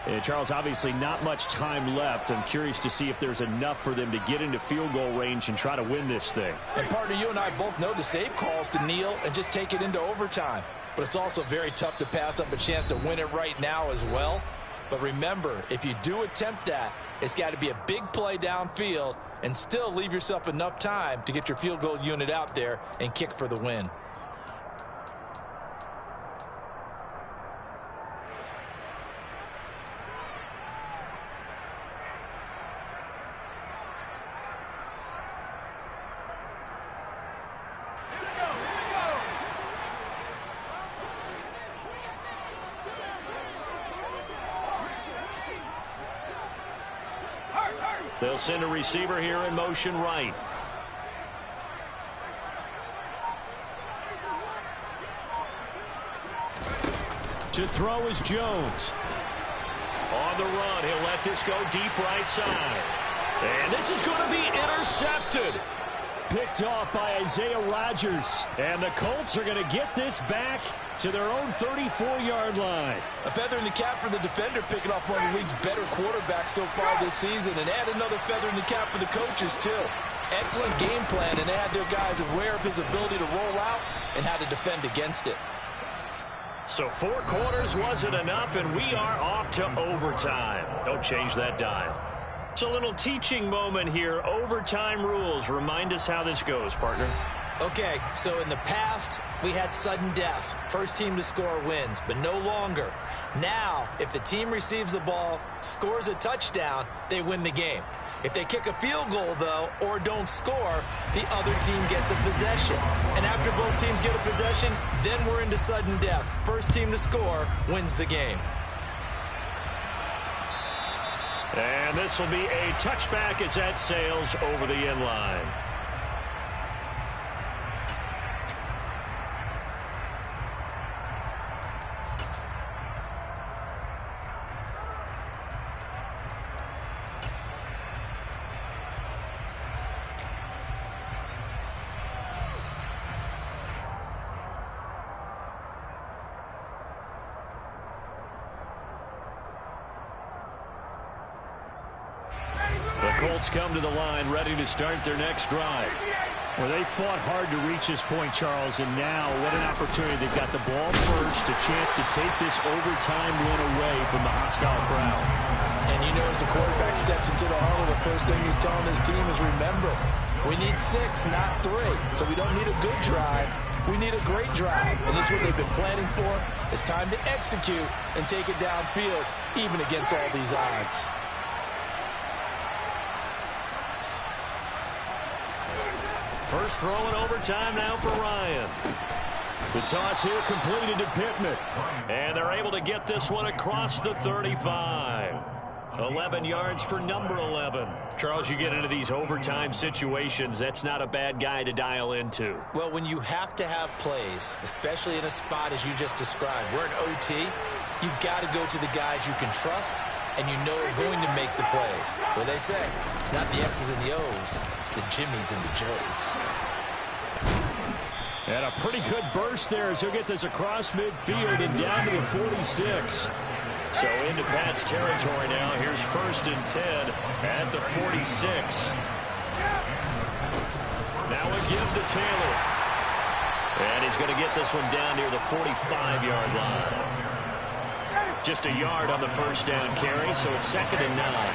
And Charles, obviously not much time left. I'm curious to see if there's enough for them to get into field goal range and try to win this thing. And partner, you and I both know the safe calls to kneel and just take it into overtime. But it's also very tough to pass up a chance to win it right now as well. But remember, if you do attempt that, it's got to be a big play downfield and still leave yourself enough time to get your field goal unit out there and kick for the win. They'll send a receiver here in motion right. To throw is Jones. On the run, he'll let this go deep right side. And this is going to be intercepted. Picked off by Isaiah Rodgers. And the Colts are going to get this back to their own 34-yard line. A feather in the cap for the defender, picking off one of the league's better quarterbacks so far this season. And add another feather in the cap for the coaches, too. Excellent game plan, and they had their guys aware of his ability to roll out and how to defend against it. So 4 quarters wasn't enough, and we are off to overtime. Don't change that dial. It's a little teaching moment here. Overtime rules. Remind us how this goes, partner. Okay, so in the past, we had sudden death. First team to score wins, but no longer. Now, if the team receives the ball, scores a touchdown, they win the game. If they kick a field goal, though, or don't score, the other team gets a possession. And after both teams get a possession, then we're into sudden death. First team to score wins the game. And this will be a touchback as that sails over the end line. Colts come to the line, ready to start their next drive. Well, they fought hard to reach this point, Charles, and now what an opportunity. They've got the ball first, a chance to take this overtime win away from the hostile crowd. And you know, as the quarterback steps into the huddle, the first thing he's telling his team is, remember, we need 6, not 3. So we don't need a good drive. We need a great drive. And this is what they've been planning for. It's time to execute and take it downfield, even against all these odds. First throw in overtime now for Ryan. The toss here completed to Pittman. And they're able to get this one across the 35. 11 yards for number 11. Charles, you get into these overtime situations, that's not a bad guy to dial into. Well, when you have to have plays, especially in a spot as you just described, we're in OT, you've got to go to the guys you can trust and you know are going to make the plays. Well, they say, it's not the X's and the O's, it's the Jimmies and the Joes. And a pretty good burst there as he'll get this across midfield and down to the 46. So into Pat's territory now. Here's 1st and 10 at the 46. Now a give to Taylor. And he's going to get this one down near the 45-yard line. Just a yard on the first down carry, so it's 2nd and 9.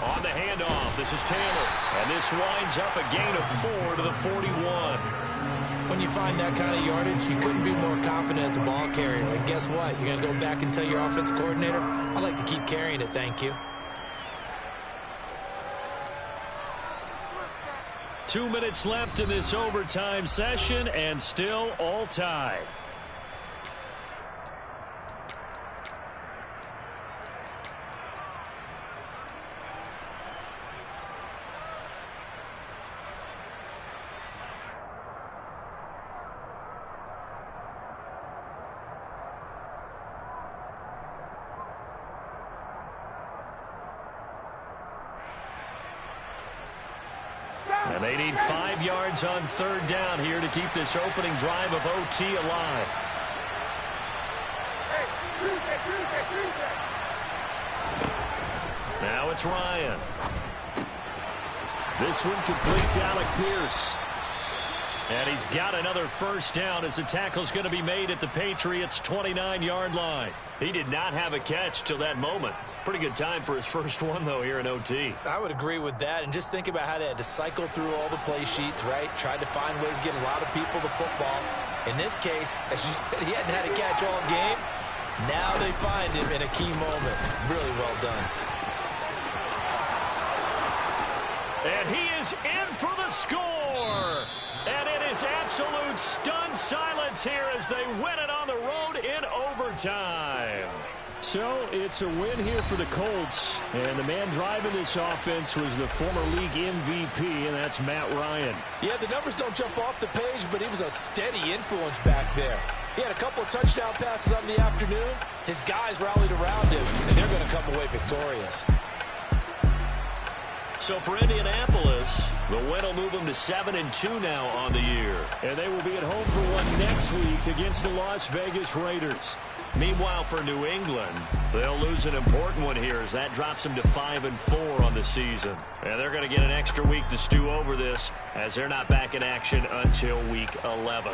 On the handoff, this is Taylor. And this winds up a gain of 4 to the 41. When you find that kind of yardage, you couldn't be more confident as a ball carrier. And guess what? You're going to go back and tell your offensive coordinator, I'd like to keep carrying it, thank you. 2 minutes left in this overtime session, and still all tied. And they need 5 yards on 3rd down here to keep this opening drive of OT alive. Now it's Ryan. This one complete to Alec Pierce. And he's got another first down as the tackle's going to be made at the Patriots' 29-yard line. He did not have a catch till that moment. Pretty good time for his first one, though, here in OT. I would agree with that. And just think about how they had to cycle through all the play sheets, right? Tried to find ways to get a lot of people the football. In this case, as you said, he hadn't had a catch all game. Now they find him in a key moment. Really well done. And he is in for the score. And it is absolute stunned silence here as they win it on the road in overtime. So it's a win here for the Colts, and the man driving this offense was the former league MVP, and that's Matt Ryan. Yeah, the numbers don't jump off the page, but he was a steady influence back there. He had a couple of touchdown passes on the afternoon. His guys rallied around him, and they're going to come away victorious. So for Indianapolis, the win will move them to 7-2 now on the year. And they will be at home for one next week against the Las Vegas Raiders. Meanwhile, for New England, they'll lose an important one here as that drops them to 5-4 on the season. And they're going to get an extra week to stew over this as they're not back in action until week 11.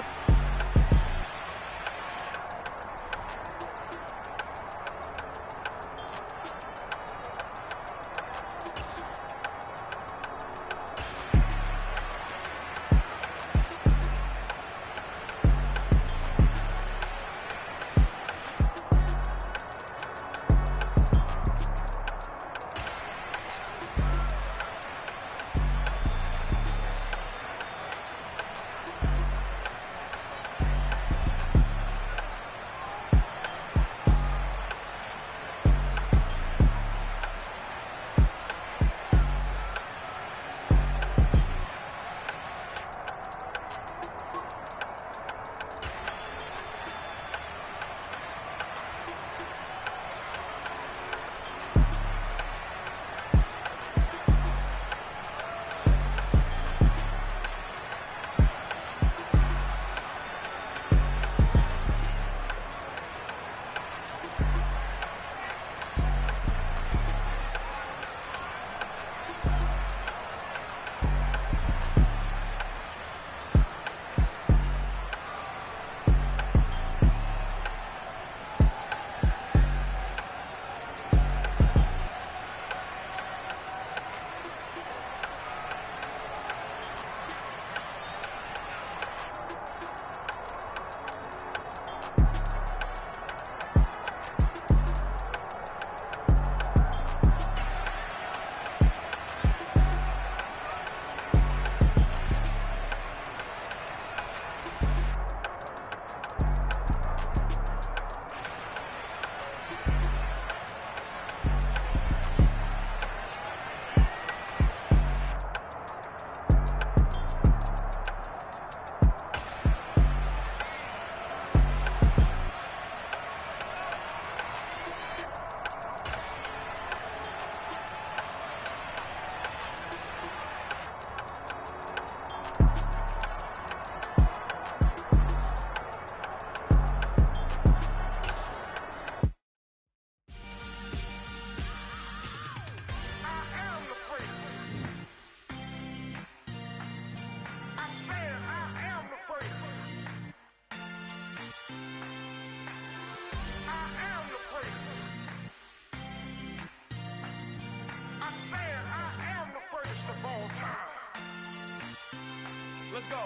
Let's go.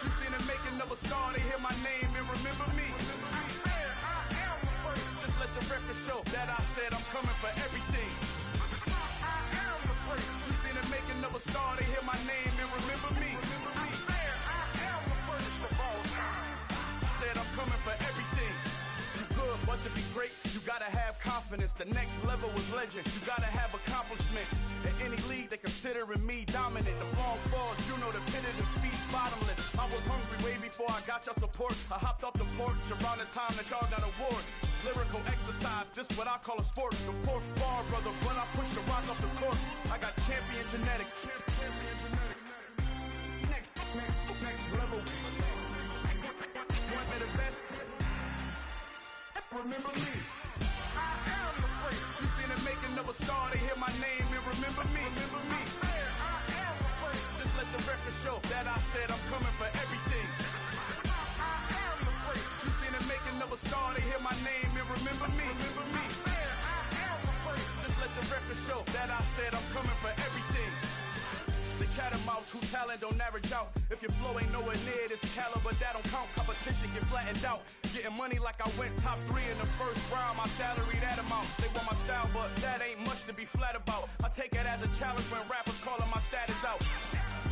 You seen the making of a star, they hear my name and remember me. Just let the record show that I said I'm coming for everything. You seen the making of a star, they hear my name and remember me. Said I'm coming for everything. You good, but to be great, you gotta have confidence. The next level was legend. You gotta have accomplishments. In any league, they considering me dominant. The long falls, you know the pit of defeat, bottomless. I was hungry way before I got your support. I hopped off the porch around the time that y'all got awards. Lyrical exercise, this what I call a sport. The fourth bar, brother, when I push the rock off the court. I got champion genetics. Next level. One of the best. Remember me. I am the great. You seen the making of a star, they hear my name and remember me. Remember me. I am the great. Just let the record show that I said I'm coming for everything. I am the great. You seen the making of a star, they hear my name and remember me. Remember me. I am the great. Just let the record show that I said I'm coming for everything. The chattermouths who talent don't average out. If your flow ain't nowhere near this caliber, that don't count. Competition get flattened out. Getting money like I went top 3 in the first round. My salary that amount. They want my style, but that ain't much to be flat about. I take it as a challenge when rappers calling my status out.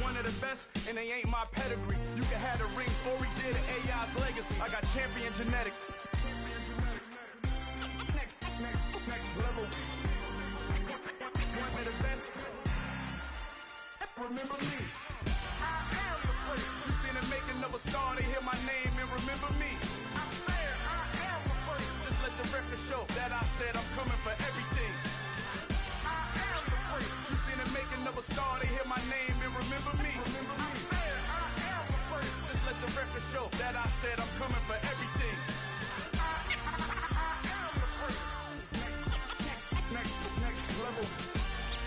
One of the best, and they ain't my pedigree. You can have the rings, or we did an AI's legacy. I got champion genetics. next level. One of the best. Remember me. I am the place. You seen the making of a star, they hear my name and remember me. I swear I am the place. Just let the record show that I said I'm coming for everything. I am the place. You seen the making of a star, they hear my name and remember me. Remember me. I swear I am the place. Just let the record show that I said I'm coming for everything. I am the place. Next level.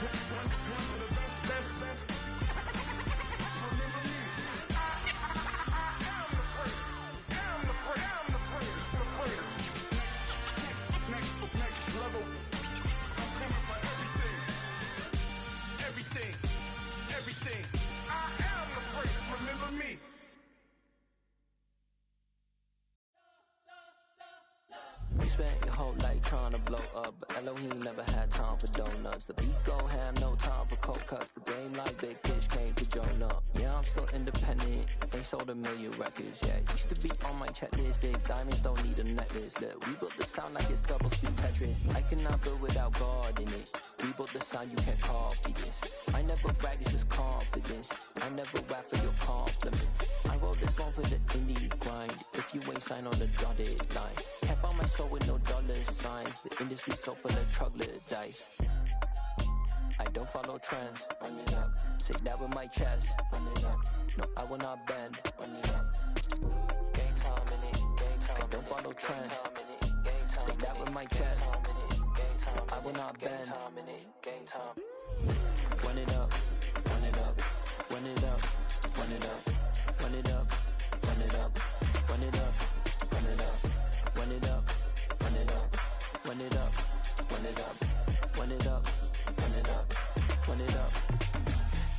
One of the best. Remember me. I am the place. Am the place. Next level. I'm coming for everything. Everything. I am the place. Remember me. We spent your whole life trying to blow up, but Elohim never had time for donuts. The beat go ham, no time for cold cuts. The game like Big Fish came to join up. Yeah, I'm still independent, ain't sold a million records yet. Used to be on my checklist, big diamonds don't need a necklace. Look, we built the sound like it's double speed Tetris. I cannot build without God in it. We built the sound, you can't copy this. I never brag, it's just confidence. I never rap for your compliments. I wrote this one for the indie grind. If you ain't signed on the dotted line, can't buy my soul with no dollar signs. The industry so full of troglodytes. I don't follow trends. Run it up. Say that with my chest. Run it up. No, I will not bend. Run it up. Gang time in it. I don't follow trends. Say that with my chest. I will not bend. Gang time. Run it up. Run it up. Run it up. Run it up. Run it up. Run it up. Run it up. Run it up. Run it up. Run it up. Run it up. Run it up. Run it up. Run it up. Run it up.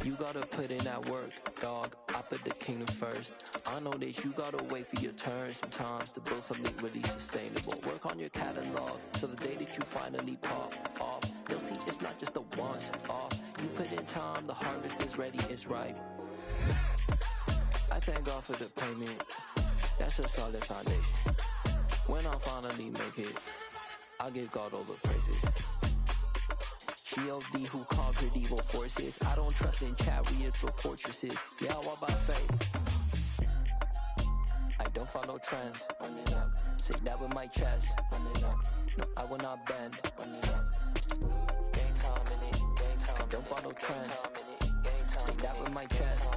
You gotta put in that work, dog. I put the kingdom first. I know that you gotta wait for your turn sometimes to build something really sustainable. Work on your catalog so the day that you finally pop off, they'll see it's not just a once off. You put in time, the harvest is ready, it's ripe. I thank God for the payment. That's a solid foundation. When I finally make it, I give God all the praises. G.O.D. who conquered evil forces. I don't trust in chariots or fortresses. Yeah, I walk by faith. I don't follow trends. Run it up. Say that with my chest. Run it up. No, I will not bend. Run it up. Gang time in it. I don't follow trends. Say that with my chest.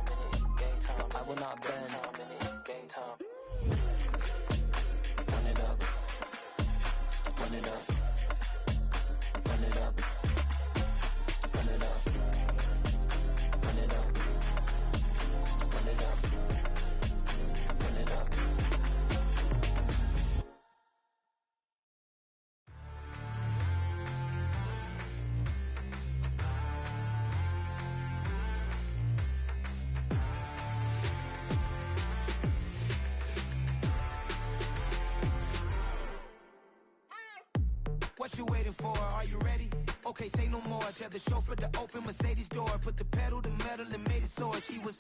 No, I will not bend. Gang time. Run it up. Run it up. Run it up. Run it up. Run it up. Run it up. Run it up. What you waiting for? Are you ready? Okay, say no more. Tell the chauffeur to open Mercedes door. Put the pedal to metal and made it soar. She was,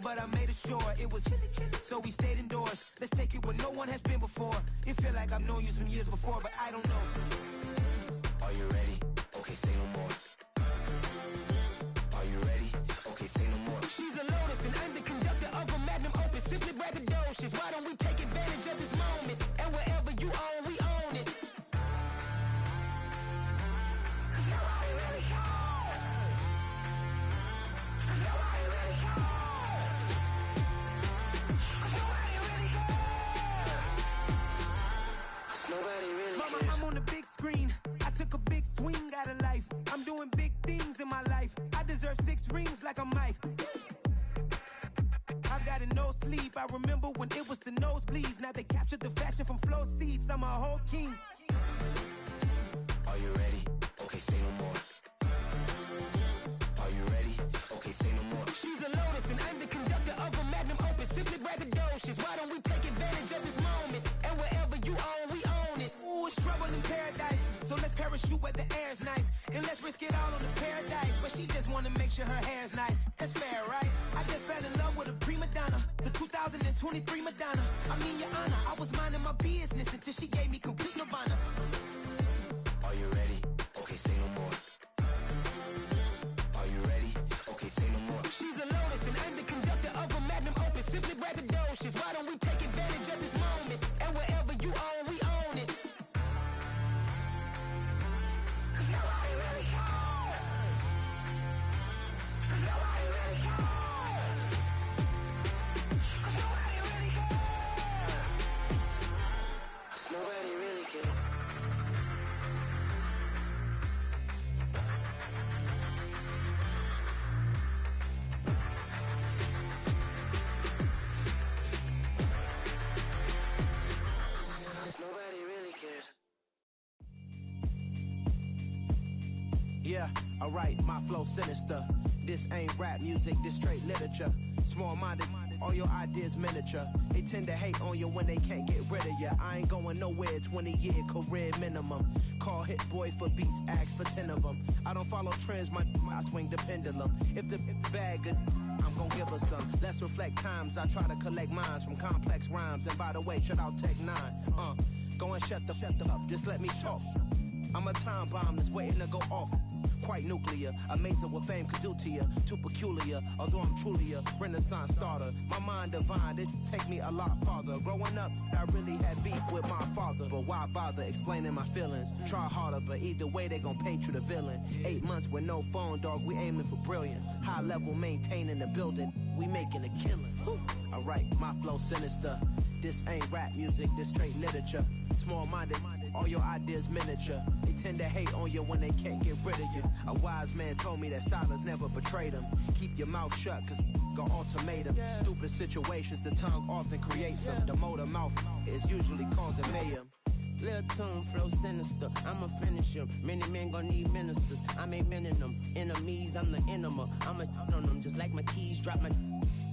but I made it sure it was. So we stayed indoors. Let's take it where no one has been before. It feel like I've known you some years before, but I don't know. Are you ready? Okay, say no more. Are you ready? Okay, say no more. She's a Lotus and I'm the conductor of a magnum opus. Simply braggadocious. Why don't we take advantage of this moment? And wherever you own, we own it. Screen. I took a big swing out of life. I'm doing big things in my life. I deserve 6 rings like I'm Mike. I've gotten no sleep. I remember when it was the nosebleeds. Now they captured the fashion from flow seats. I'm a whole king. Are you ready? Okay, say no more. Are you ready? Okay, say no more. She's a Lotus and I'm the conductor of a magnum opus. Simply braggadocious. Why don't we take advantage of this moment? And wherever you own, we own it. Ooh, it's trouble in paradise. So let's parachute where the air's nice. And let's risk it all on the paradise. But she just wanna make sure her hair's nice. That's fair, right? I just fell in love with a prima donna. The 2023 Madonna. I mean, your honor, I was minding my business until she gave me complete nirvana. Are you you ready? Okay, say no more. Are you ready? Okay, say no more. She's a lotus and I'm the conductor of a magnum opus. Simply braggadocious. Why don't we take advantage of this moment? And wherever you own, we own it. Cause nobody really cares. Cause nobody really cares. Cause nobody really cares. Cause nobody really cares. Nobody really cares. Yeah, alright, my flow sinister. This ain't rap music, this straight literature. Small-minded, all your ideas miniature. They tend to hate on you when they can't get rid of you. I ain't going nowhere, 20-year career minimum. Call Hit Boy for beats, ask for 10 of them. I don't follow trends, I swing the pendulum. If the bag good, I'm gon' give her some. Let's reflect times, I try to collect minds from complex rhymes. And by the way, shout out Tech 9. Go and shut the up, just let me talk. I'm a time bomb that's waiting to go off. Quite nuclear, amazing what fame could do to you. Too peculiar, although I'm truly a renaissance starter. My mind divine, it take me a lot farther. Growing up, I really had beef with my father. But why bother explaining my feelings? Try harder, but either way they gon' paint you the villain. 8 months with no phone, dog, we aiming for brilliance. High level maintaining the building, we making a killing. Alright, my flow sinister. This ain't rap music, this straight literature. Small-minded, all your ideas miniature. They tend to hate on you when they can't get rid of you. A wise man told me that silence never betrayed him. Keep your mouth shut, cause got ultimatums. Stupid situations, the tongue often creates them. The motor mouth is usually causing mayhem. Lil' tune, flow sinister, I'ma finish him. Many men gon' need ministers, I'm aiming them. Enemies, I'm the enema. I'ma on them, just like my keys, drop my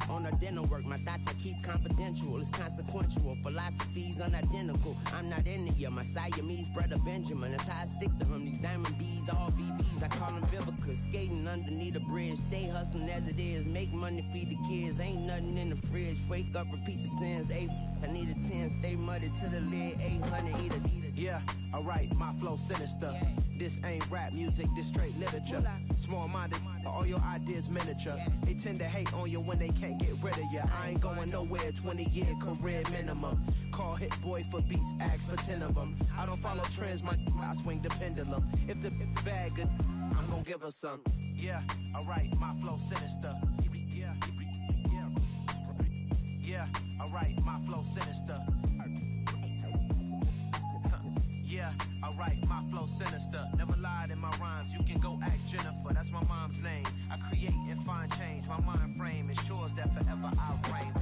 on a dinner work. My thoughts I keep confidential, it's consequential. Philosophies unidentical, I'm not into you. My Siamese brother Benjamin, that's how I stick to him. These diamond bees, all BBs, I call them Vivica. Skating underneath a bridge, stay hustling as it is. Make money, feed the kids, ain't nothing in the fridge. Wake up, repeat the sins, I need a 10, stay muddy to the lid, 800, eat it. Yeah, alright, my flow sinister. This ain't rap music, this straight literature. Small-minded, all your ideas miniature. They tend to hate on you when they can't get rid of you. I ain't going nowhere, 20-year career minimum. Call Hit Boy for beats, ask for 10 of them. I don't follow trends, I swing the pendulum. If the bag good, I'm gon' give her some. Yeah, alright, my flow sinister. Yeah, alright, my flow sinister. Yeah, alright, my flow sinister. Never lied in my rhymes, you can go ask Jennifer. That's my mom's name. I create and find change. My mind frame ensures that forever I'll reign.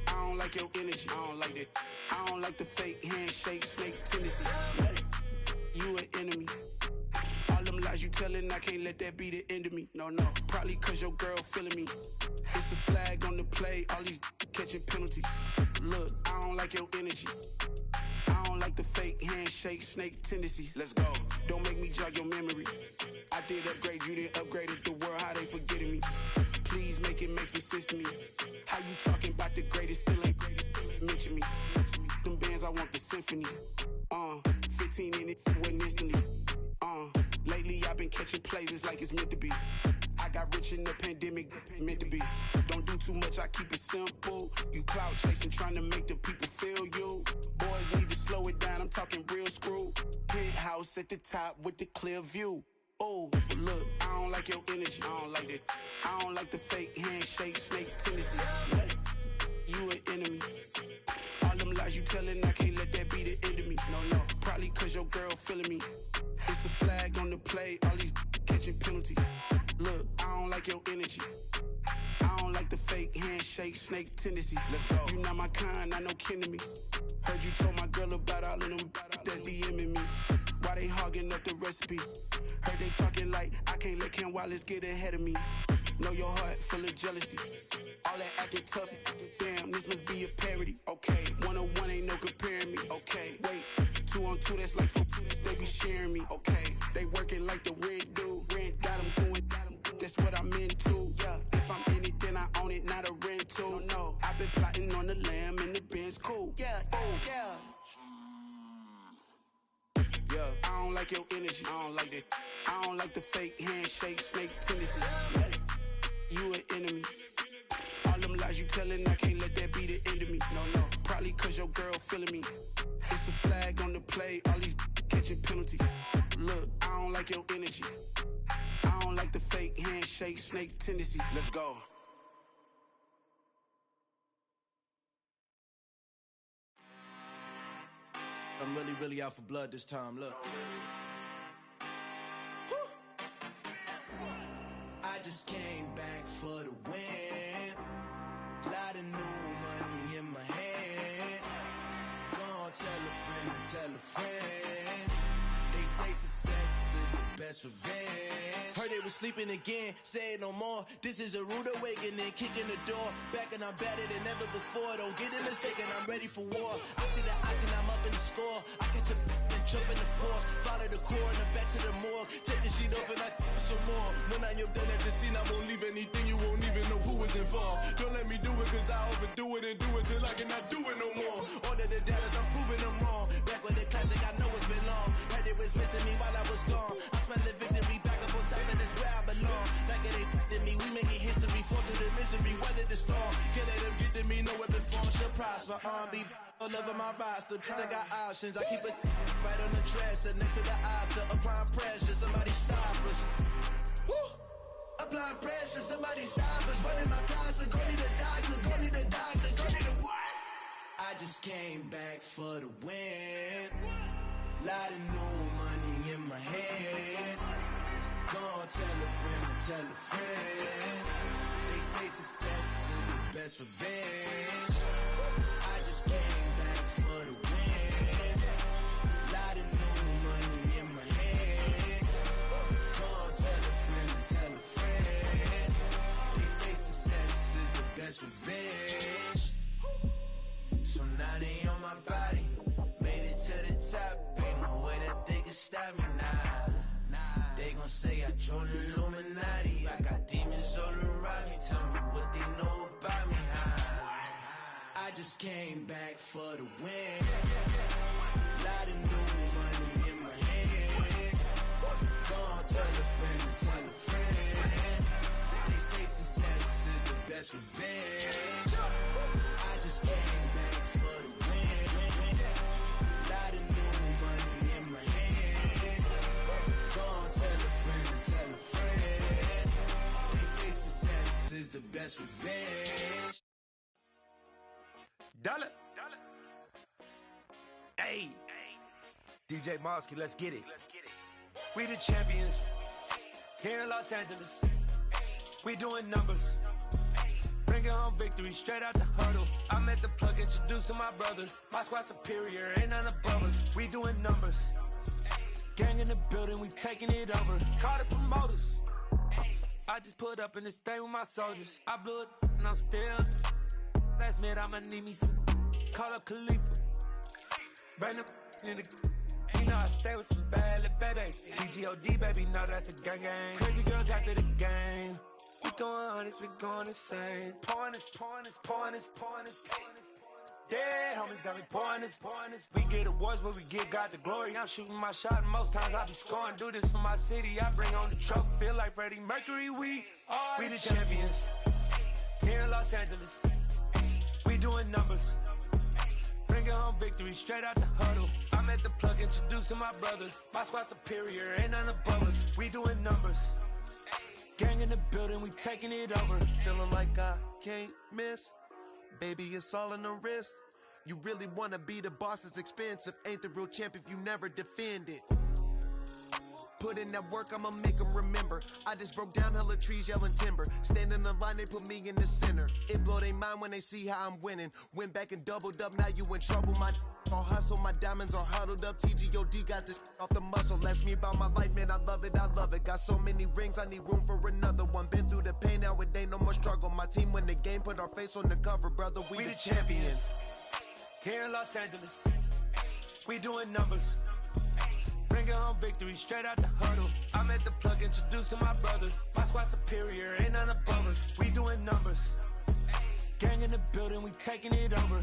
I don't like your energy, I don't like that. I don't like the fake handshake, snake tendency. You an enemy. All them lies you telling, I can't let that be the end of me. No, probably cause your girl feeling me. It's a flag on the play, all these catching penalties. Look, I don't like your energy. I don't like the fake handshake, snake tendency. Let's go. Don't make me jog your memory. I did upgrade, you didn't upgrade it. The world, how they forgetting me. Please make it make some sense to me. How you talking about the greatest, still ain't greatest, mention me. Them bands, I want the symphony. 15 in it, went instantly. Lately I've been catching plays, it's like it's meant to be. I got rich in the pandemic, meant to be. Don't do too much, I keep it simple. You clout chasing, trying to make the people feel you. Boys need to slow it down, I'm talking real screw. Penthouse at the top with the clear view. Oh, but look, I don't like your energy, I don't like that. I don't like the fake handshake, snake tendency. You an enemy. All them lies you telling, I can't let that be the end of me. No, probably cause your girl feeling me. It's a flag on the play, all these catching penalties. Look, I don't like your energy. I don't like the fake handshake, snake tendency. Let's go. You not my kind, I know kin to me. Heard you told my girl about all of them that's DMing me. Why they hogging up the recipe? Heard they talking like I can't let Ken Wallace get ahead of me. Know your heart full of jealousy. All that acting tough. Damn, this must be a parody. Okay, 101 ain't no comparing me. Okay, wait, 2 on 2, that's like 4. They be sharing me. Okay, they working like the rent dude. Rent got them going. That's what I'm into. Yeah, if I'm in it, then I own it, not a rental. No, I've been plotting on the lamb and the Benz cool. Yeah, oh yeah. Yeah, I don't like your energy. I don't like that. I don't like the fake handshake, snake tendency. You an enemy. All them lies you telling, I can't let that be the end of me. No, probably cause your girl feeling me. It's a flag on the play, all these catching penalties. Look, I don't like your energy. I don't like the fake handshake, snake tendency. Let's go. I'm really out for blood this time, look. I just came back for the win. Lot of new money in my hand. Gonna tell a friend. They say success is the best revenge. Heard they was sleeping again, say it no more. This is a rude awakening, kicking the door. Back and I'm better than ever before. Don't get it mistaken, I'm ready for war. I see the ice and I'm up in the score. I catch a and jump in the course. Follow the core and I'm back to the morgue. Take the sheet off and I some more. When I am done at the scene, I won't leave anything. You won't even know who was involved. Don't let me do it cause I overdo it and do it till I cannot do it no more. All of the Dallas, I'm proving them wrong. Back with the classic, I know it's been long. Heard they was missing me while I was gone. I smell the victory back up on top and it's where I belong. Like it ain't to me, we making history. Fall through the misery, weather the storm. Can't let them get to me, no weapon form shall prosper. R&B all over my roster. I got options, I keep it right on the dresser. Next to the Oscar, applying pressure. Somebody stop us. Woo! Applying pressure, somebody stop us. Running my closet, go need a doctor, go need a doctor, go need a what? I just came back for the win. Lot of new money in my hand. Gonna tell a friend. They say success is the best revenge. I just came back for the win. Lot of new money in my hand. Gonna tell a friend. They say success is the best revenge. So now they on my body. Made it to the top. Ain't no way that they can stop me now. They gon' say I joined the Illuminati. I got demons all around me. Tell me what they know about me, huh? I just came back for the win. Lot of new money in my hand. Gonna tell a friend. They say success is the best revenge. I just came back for the win. Lot of new money in my hand. Gonna tell a friend. They say success is the best revenge. Dollar. Hey. DJ Mosky, let's get it. We the champions. Here in Los Angeles. We doing numbers. Bringing home victory straight out the huddle. I met the plug, introduced to my brother. My squad superior, ain't none above us. We doing numbers. Gang in the building, we taking it over. Call the promoters. I just put up in this thing with my soldiers. I blew it and I'm still. Last minute I'ma need me some. Call up Khalifa. Bring them in the. You know I stay with some bad little babies. TGOD baby, know that's a gang gang. Crazy girls after the game. We throwing hundreds, we going insane. Pouring this. Dead homies got me pouring this. We get awards, but we give God the glory. I'm shooting my shot, and most times I be scoring. Do this for my city, I bring on the trophy. Feel like Freddie Mercury, we the champions. Here in Los Angeles, we doing numbers. Bringing home victory straight out the huddle. I met the plug, introduced to my brother. My squad superior, ain't none above us. We doing numbers. Gang in the building, we taking it over. Feeling like I can't miss. Baby, it's all in the wrist. You really wanna be the boss, it's expensive. Ain't the real champ if you never defend it. Put in that work, I'ma make them remember. I just broke down hella trees, yelling timber. Stand in the line, they put me in the center. It blow their mind when they see how I'm winning. Went back and doubled up, now you in trouble. My All hustle, my diamonds are huddled up. TGOD got this off the muscle. That's me about my life, man. I love it, I love it. Got so many rings, I need room for another one. Been through the pain, now it ain't no more struggle. My team win the game, put our face on the cover, brother. We the champions. Here in Los Angeles, we doing numbers. Bringing home victory straight out the huddle. I'm at the plug, introduced to my brothers. My squad superior, ain't none above us. We doing numbers. Gang in the building, we taking it over.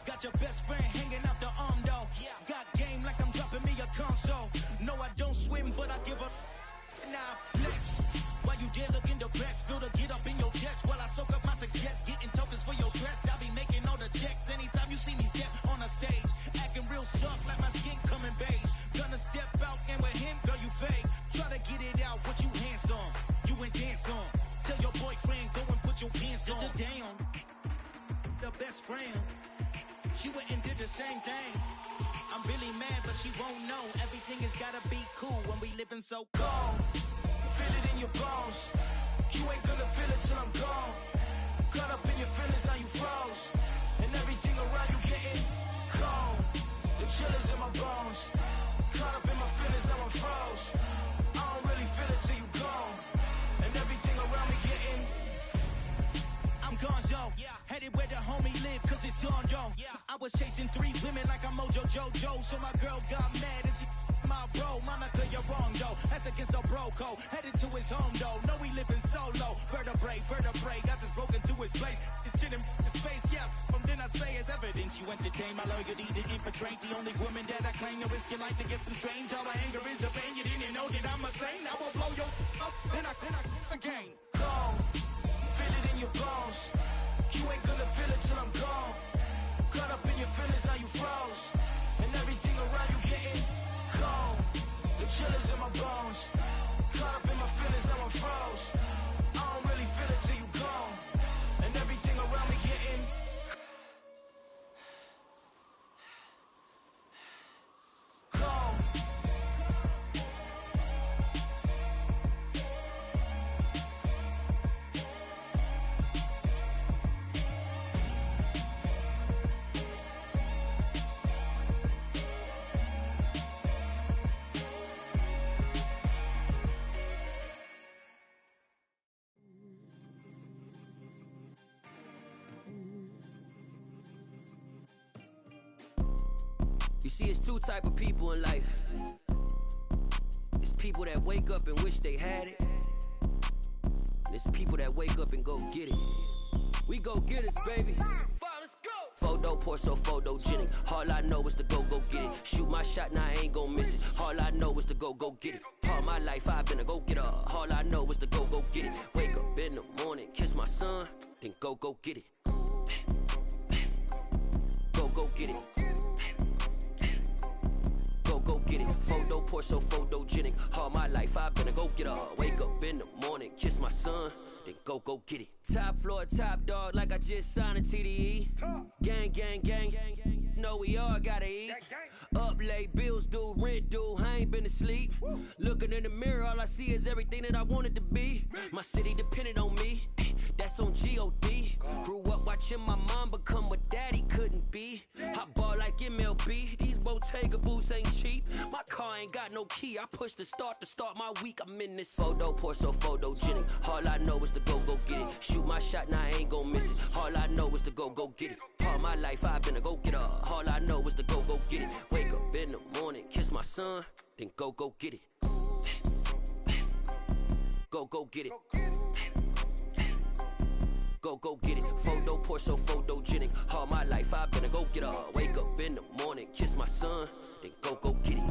Got your best friend hanging out the arm though. Got game like I'm dropping me a console. No, I don't swim, but I give a now flex. While you there looking depressed, feel the get up in your chest while I soak up my success, getting tokens for your stress. I'll be making all the checks anytime you see me step on a stage, acting real soft like my skin coming beige. Gonna step out and with him, girl, you fake. Try to get it out, what you handsome, you and dance on. Tell your boyfriend go and put your pants on. Down, the best friend. She went and did the same thing. I'm really mad, but she won't know. Everything has gotta be cool when we living so cold. Feel it in your bones. You ain't gonna feel it till I'm gone. Caught up in your feelings, now you froze. And everything around you getting cold. The chillers in my bones. Caught up in my feelings, now I'm froze. I don't really feel it till you gone. And everything around me getting I'm gonzo, headed where the homie live, cause it's on though. I was chasing 3 women like I'm Mojo Jojo, so my girl got mad and she my bro. Monica, you're wrong though, that's against a bro code. Headed to his home though, know we living solo. Vertebrae, got this broken to his place. It's shit in his face, from then I say it's evidence. You entertain my loyalty to infiltrate the only woman that I claim to risk your life to get some strange. All my anger is a pain, you didn't know that I'm a saint. I will blow your up, then I again. Go. Feel it in your bones. You ain't gonna feel it till I'm gone. Caught up in your feelings, now you froze. And everything around you getting cold. The chillers in my bones. Caught up in my feelings, now I'm froze. I don't really feel it till you gone. And everything around me getting cold. You see, it's 2 type of people in life. It's people that wake up and wish they had it. And it's people that wake up and go get it. We go get it, baby. Let's go. Photo poor, so photogenic. All I know is to go get it. Shoot my shot, now I ain't gon' miss it. All I know is to go get it. All my life I've been a go-getter. All I know is to go get it. Wake up in the morning, kiss my son, then go get it. Go get it. Go get it. Photo poor, so photogenic. All my life I've been a go-getter. Wake up in the morning, kiss my son, then go get it. Top floor, top dog, like I just signed a TDE. Gang. Know we all gotta eat. Up late, bills due, rent due, I ain't been asleep. Looking in the mirror, all I see is everything that I wanted to be. My city depended on me, that's on G.O.D. Grew up watching my mom become what daddy couldn't be. I ball like MLB, these Bottega boots ain't cheap. My car ain't got no key, I push the start to start my week. I'm in this photo poor, so photogenic. All I know is to go get it. Shoot my shot, now I ain't gon' miss it. All I know is to go get it. All my life I've been a go-getter. All I know is to go get it. Wake up in the morning, kiss my son, then go get it. Go get it. Go get it. Photo poor, so photogenic. All my life I've been a go getter. Wake up in the morning, kiss my son, then go get it.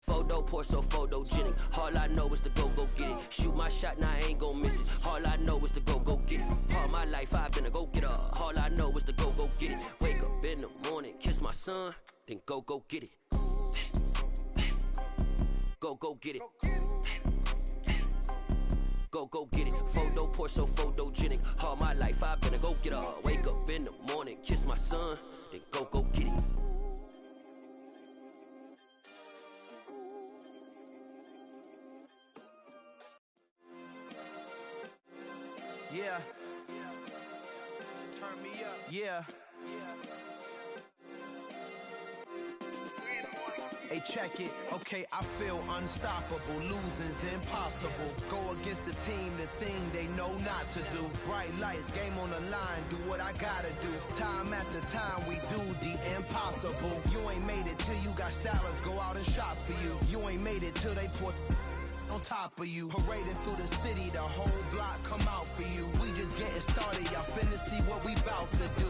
Photo poor, so photogenic. All I know is to go get it. Shoot my shot, now I ain't gon' miss it. All I know is to go get it. All my life I've been a go getter. All I know is to go get it. Wake up in the morning, kiss my son, then go get it. Go get it. Go get it. Photo poor, so photogenic. All my life I've been a go getter. Wake up in the morning, kiss my son, then go get it. Yeah. Turn me up. Yeah. Hey, check it. Okay, I feel unstoppable. Losing's impossible. Go against the team, the thing they know not to do. Bright lights, game on the line. Do what I gotta do. Time after time, we do the impossible. You ain't made it till you got stylers go out and shop for you. You ain't made it till they put on top of you. Parading through the city, the whole block come out for you. We just getting started, y'all finna see what we bout to do.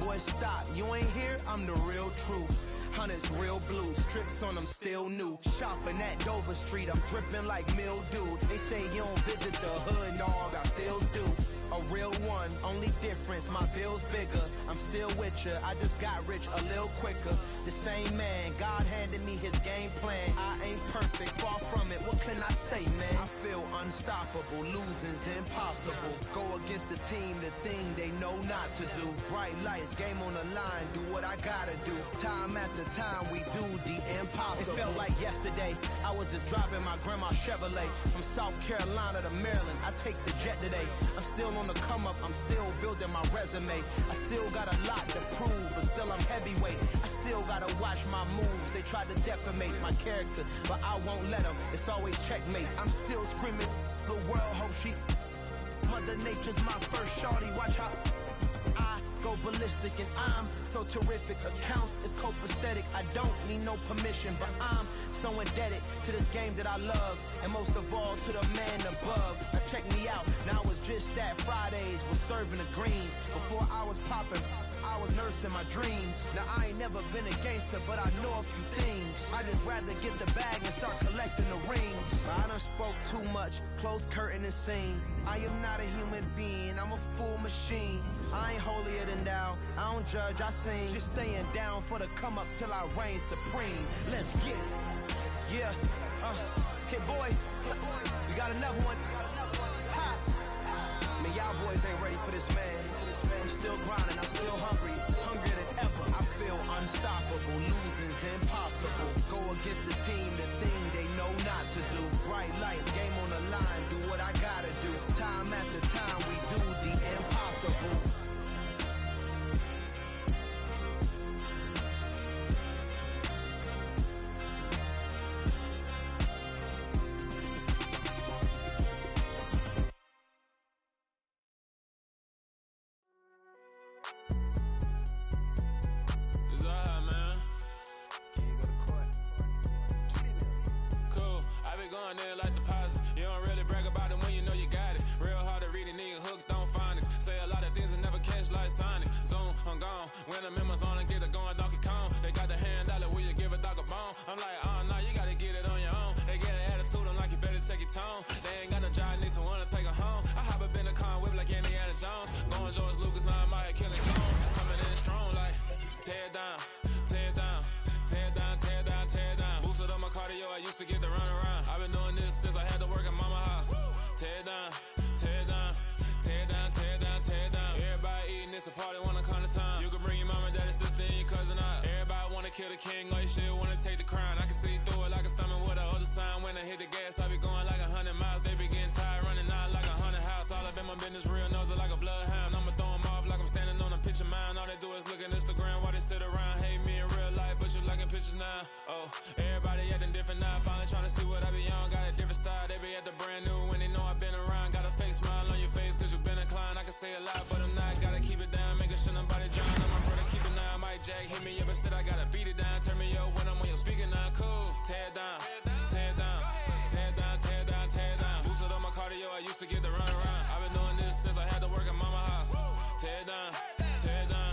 Boy, stop, you ain't here, I'm the real truth. Hunters real blue, strips on them still new. Shopping at Dover Street, I'm dripping like mildew. They say you don't visit the hood, dog, I still do. A real one, only difference, my bill's bigger. I'm still with ya, I just got rich a little quicker. The same man, God handed me his game plan. I ain't perfect, far from it, what can I say, man? I feel unstoppable, losing's impossible. Go against the team, the thing they know not to do. Bright lights, game on the line, do what I gotta do. Time after time, we do the impossible. It felt like yesterday, I was just driving my grandma's Chevrolet. From South Carolina to Maryland, I take the jet today. I'm still on the come up, I'm still building my resume. I still got a lot to prove, but still I'm heavyweight. I still gotta watch my moves. They try to defamate my character, but I won't let them. It's always checkmate. I'm still screaming, the world hope she. Mother Nature's my first shorty. Watch how I go ballistic, and I'm so terrific. Accounts is copacetic. I don't need no permission, but I'm so indebted to this game that I love, and most of all to the man above. Now check me out, now it's just that Fridays was serving the greens. Before I was popping, I was nursing my dreams. Now I ain't never been a gangster, but I know a few things. I just rather get the bag and start collecting the rings. But I done spoke too much, close curtain and scene. I am not a human being, I'm a full machine. I ain't holier than thou, I don't judge, I sing. Just staying down for the come up till I reign supreme. Let's get it. Yeah, hit boy, we got another one. Ha! Man, y'all boys ain't ready for this, man. I'm still grinding, I'm still hungry, hungrier than ever. I feel unstoppable, losing's impossible. Go against the team, the thing they know not to do. Bright lights, game on the line, do what I gotta do. Time after time, we do the impossible. When I'm in my zone and get it going Donkey Kong. They got the hand dollar, will you give a dog a bone? I'm like, oh no, you gotta get it on your own. They get an attitude, I'm like, you better check your tone. They ain't got no job, need someone to take her home. I hop up in the car, whip like Indiana Jones. Going George Lucas, now I might kill it clone. Coming in strong like, tear down, tear down, tear down, tear down, tear down. Boosted up my cardio, I used to get to run around. I've been doing this since I had to work at mama house. Tear down, tear down, tear down, tear down, tear down. Everybody eating, it's a party, wanna come to time. You can bring your mama, daddy, sister, and your cousin out. Everybody wanna kill the king, like shit, wanna take the crown. I can see through it like a stomach with a other sign. When I hit the gas, I be going like 100 miles. They be getting tired, running out like a sit around, hate me in real life, but you liking pictures now. Oh, everybody acting different now. Finally trying to see what I be on. Got a different style, they be at the brand new when they know I've been around. Got a fake smile on your face, cause you been inclined. I can say a lot, but I'm not. Gotta keep it down, making sure nobody drown. I'm my brother, keep it down. Mike Jack hit me up and said I gotta beat it down. Turn me up when I'm on your speaker now. Cool, tear it down, tear it down, tear it down, tear it down, tear it down. Boosted on my cardio, I used to get the run around. I've been doing this since I had to work at mama house. Tear it down, tear it down,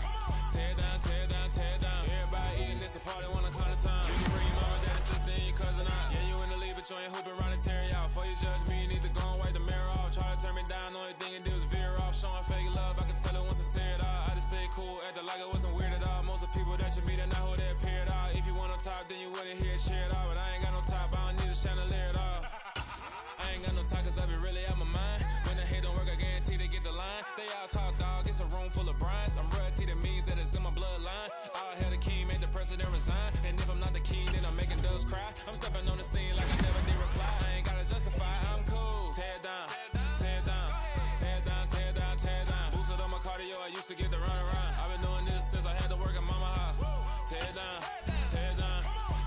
tear it down, tear it down, tear it down. Everybody eating this a party, wanna call it time. You can bring your mama, daddy, sister, and your cousin out. Yeah, you in the league, but you ain't hooping around and tear out. Before you judge me, you need to go and wipe the mirror off. Try to turn me down, the only thing you did was veer off. Showing fake love, I can tell it once I say it all. I just stay cool, acting like it wasn't weird at all. Most of the people that you meet are not who they appear at all. If you want on top, then you wouldn't hear it cheer at all. But I ain't got no top, I don't need a chandelier at all. I ain't got no talk, cause I be really out my mind. When the hate don't work, I guarantee they get the line. They all talk, dog, it's a room full of brines. I'm royalty, that means that it's in my bloodline. All hail the king, made the president resign. And if I'm not the king, then I'm making doves cry. I'm stepping on the scene like I never did reply. I ain't gotta justify, I'm cool. Tear it down, tear it down, tear it down, tear it down, tear it down. Boosted on my cardio, I used to get the run around. I've been doing this since I had to work at mama house. Tear it down, tear it down,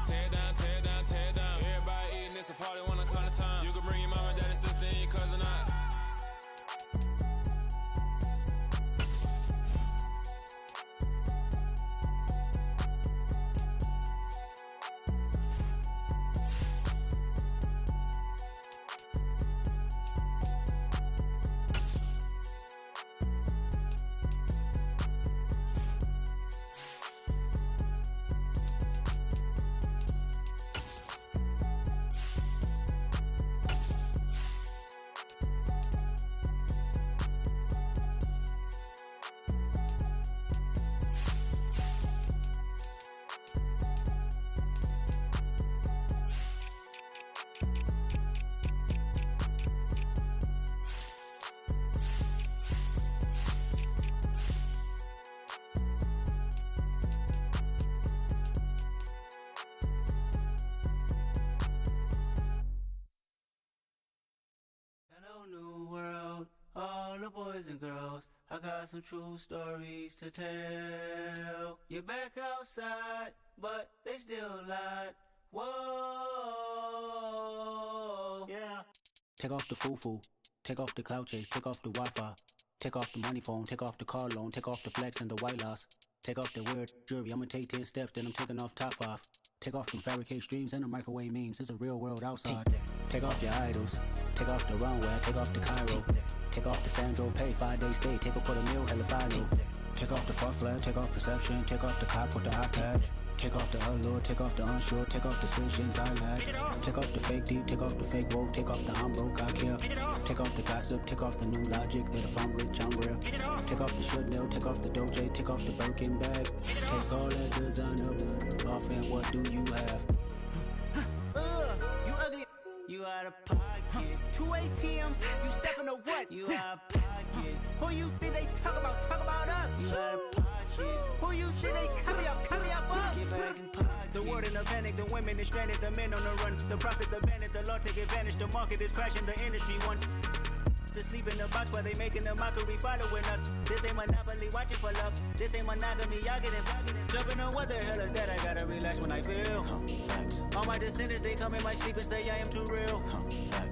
tear it down, tear it down, tear it down. Everybody eating this a party, wanna call it time. You can bring your mama, daddy, sister, and your cousin out. Boys and girls, I got some true stories to tell. You're back outside, but they still lied. Whoa, yeah. Take off the foo-foo, take off the cloud chase, take off the Wi-Fi, take off the money phone, take off the car loan, take off the flex and the white loss, take off the weird jewelry. I'ma take 10 steps, then I'm taking off top 5. Take off them fabricated streams and the microwave memes. It's a real world outside. Take off your idols, take off the runway, take off the Cairo, take off the Sandro Pay, 5-day stay, take a $250,000, hella final. Take off the far flag, take off perception, take off the cop with the iPad. Take off the allure, take off the unsure, take off decisions I lack. Take off the fake deep, take off the fake woke, take off the I'm broke, I care. Take off the gossip, take off the new logic that if I'm rich, I'm real. Take off the should know, take off the Doja, take off the Birkin bag. Take all that designer off and what do you have? You ugly. You out of pocket. 2 ATMs, you stepping to what? You out of pocket. Who you think they talk about? Talk about us. You out of pocket. Who you think they copy up for us? Get back in pocket. The world in a panic, the women is stranded, the men on the run. The profits abandoned, the law take advantage. The market is crashing, the industry wants to sleep in the box while they making a mockery following us. This ain't monopoly, watching for love. This ain't monogamy, y'all getting jumping on what the hell is that? I gotta relax when I feel. All my descendants, they come in my sleep and say I am too real.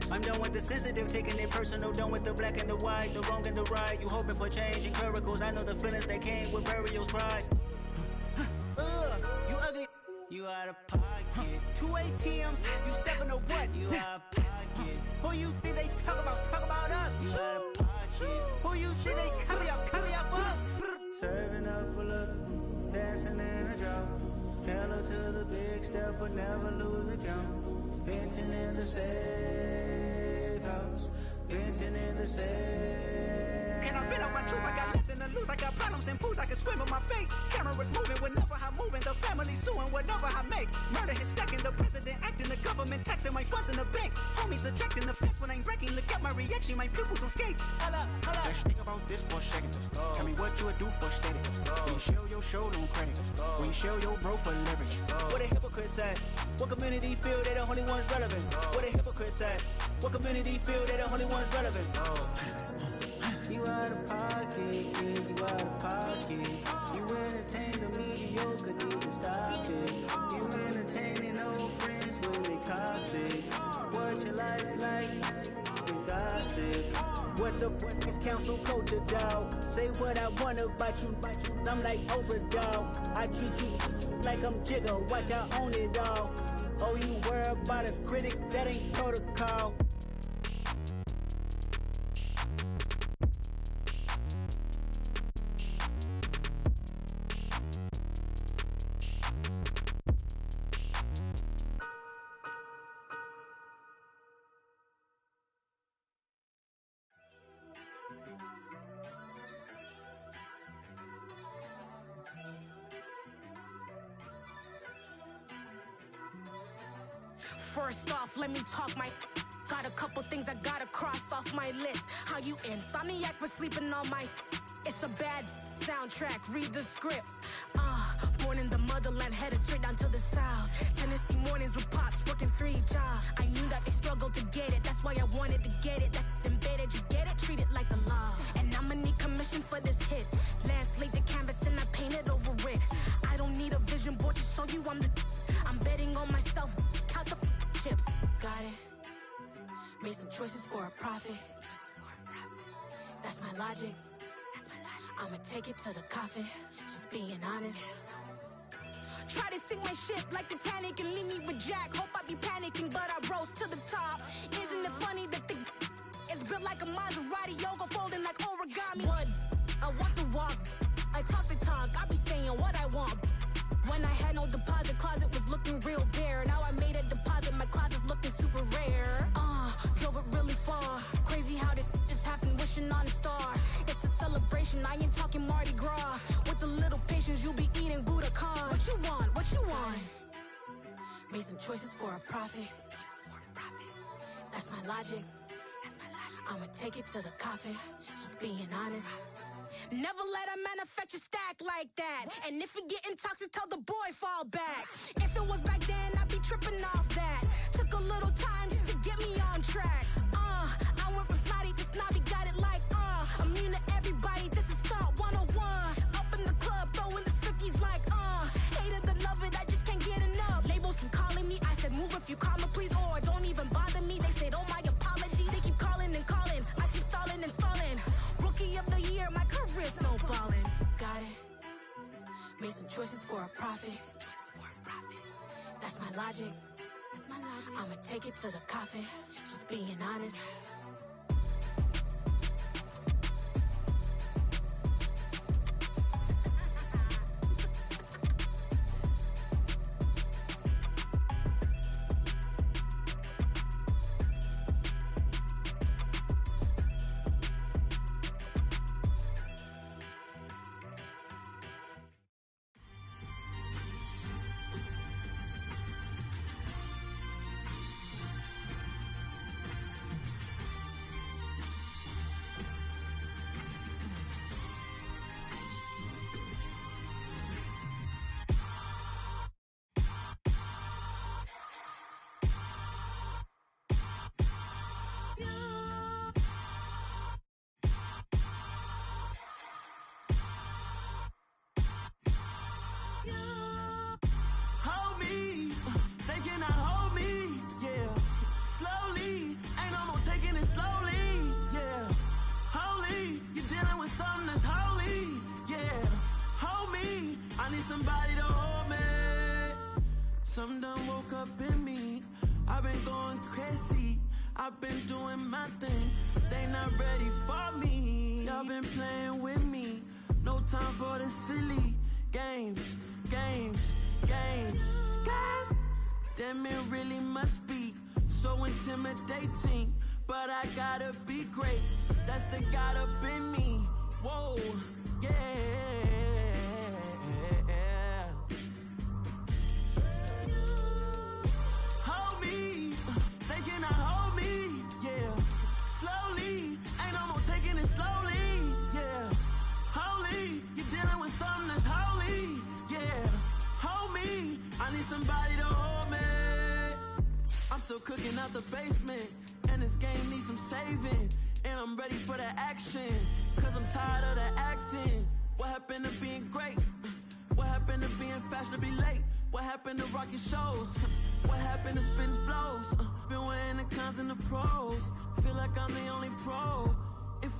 I'm done with the sensitive, taking it personal. Done with the black and the white, the wrong and the right. You hoping for change and miracles. I know the feelings that came with burial cries. You ugly. You out of pocket. 2 ATMs, you stepping to what? You out of pocket. Who you think they talk about? Talk about us. You out of pocket. Who you think they copy up for us? Serving up a look, dancing in a drop. Hello to the big step, but never lose a count. Venting in the safe house. Venting in the safe. Can I vent out my truth? I got nothing to lose. I got problems and pools. I can swim with my fate. Cameras moving whenever I'm moving. The family suing whatever I make. Murder is stacking. The president acting. The government taxing my funds in the bank. Homies ejecting the fence when I'm wrecking. Look at my reaction. My pupils on skates. Holla, holla. Let's think about this for a second. Tell me what you would do for steady. When you show your show, no credit. When you show your bro for leverage. What a hypocrite said. What community feel they the only ones relevant? What a hypocrite said. What community feel they the only ones relevant? You out of pocket, yeah, you out of pocket. You entertain the media. mediocre, need to stop it. You entertaining old friends when they toxic. What your life like? You gossip. What the fuck is council culture, dog? Say what I want about you. I'm like Oprah, dog. I treat you like I'm Jigga. Watch I own it all. Oh, you worry about a critic? That ain't protocol. First off, let me talk my. Got a couple things I gotta cross off my list. How you insomniac for sleeping on my. It's a bad soundtrack, read the script. Born in the motherland, headed straight down to the south. Tennessee mornings with pops, working 3 jobs. I knew that they struggled to get it, that's why I wanted to get it. That embedded, you get it, treat it like a law. And I'ma need commission for this hit. Last laid the canvas and I painted over it. I don't need a vision board to show you I'm the. I'm betting on myself, count the chips. Got it. Made some choices for a profit. That's my logic. I'ma take it to the coffin. Just being honest. Try to sink my ship like Titanic and leave me with Jack. Hope I be panicking, but I rose to the top. Isn't it funny that the is built like a Maserati, yoga folding like origami? What? I walk the walk. I talk the talk. I be saying what I want. When I had no deposit, closet was looking real bare. Now I made a deposit, my closet's looking super rare. Drove it really far. Crazy how did just happen, wishing on a star. It's a celebration, I ain't talking Mardi Gras. With a little patience, you'll be eating Budokan. What you want? What you want? Made some choices for a profit. That's my logic. I'ma take it to the coffin. Just being honest. Never let a manufacture stack like that. And if you getting toxic, tell the boy fall back. If it was back then, I'd be tripping off that. Took a little time just to get me on track. I went from snotty to snobby, got it like immune to everybody, this is stunt 101. Up in the club, throwing the 50s like hate it or love it, I just can't get enough. Labels from calling me, I said move if you call me please, or don't even bother me. They said oh my apology, they keep calling and calling. I keep stalling and stalling. Rookie of the year, my career's snowballing. Got it. Made some choices for a profit. That's my logic. I'ma take it to the coffin. Just being honest. Hold me, they cannot hold me, yeah. Slowly, ain't no more taking it slowly, yeah. Holy, you're dealing with something that's holy, yeah. Hold me, I need somebody to hold me. Something done woke up in me. I've been going crazy, I've been doing my thing. They not ready for me. Y'all been playing with me. No time for the silly games. Damn, it really must be so intimidating. But I gotta be great. That's the God up in me. Whoa, yeah. Hold me, they cannot hold me, yeah. Slowly, ain't no more taking it slowly, yeah. Holy, you're dealing with something that's holy, yeah. Hold me, I need somebody to hold me. I'm still cooking out the basement, and this game needs some saving. And I'm ready for the action, cause I'm tired of the acting. What happened to being great? What happened to being flash to be late. What happened to rocking shows? What happened to spin flows? Been wearing the cons and the pros. Feel like I'm the only pro. If we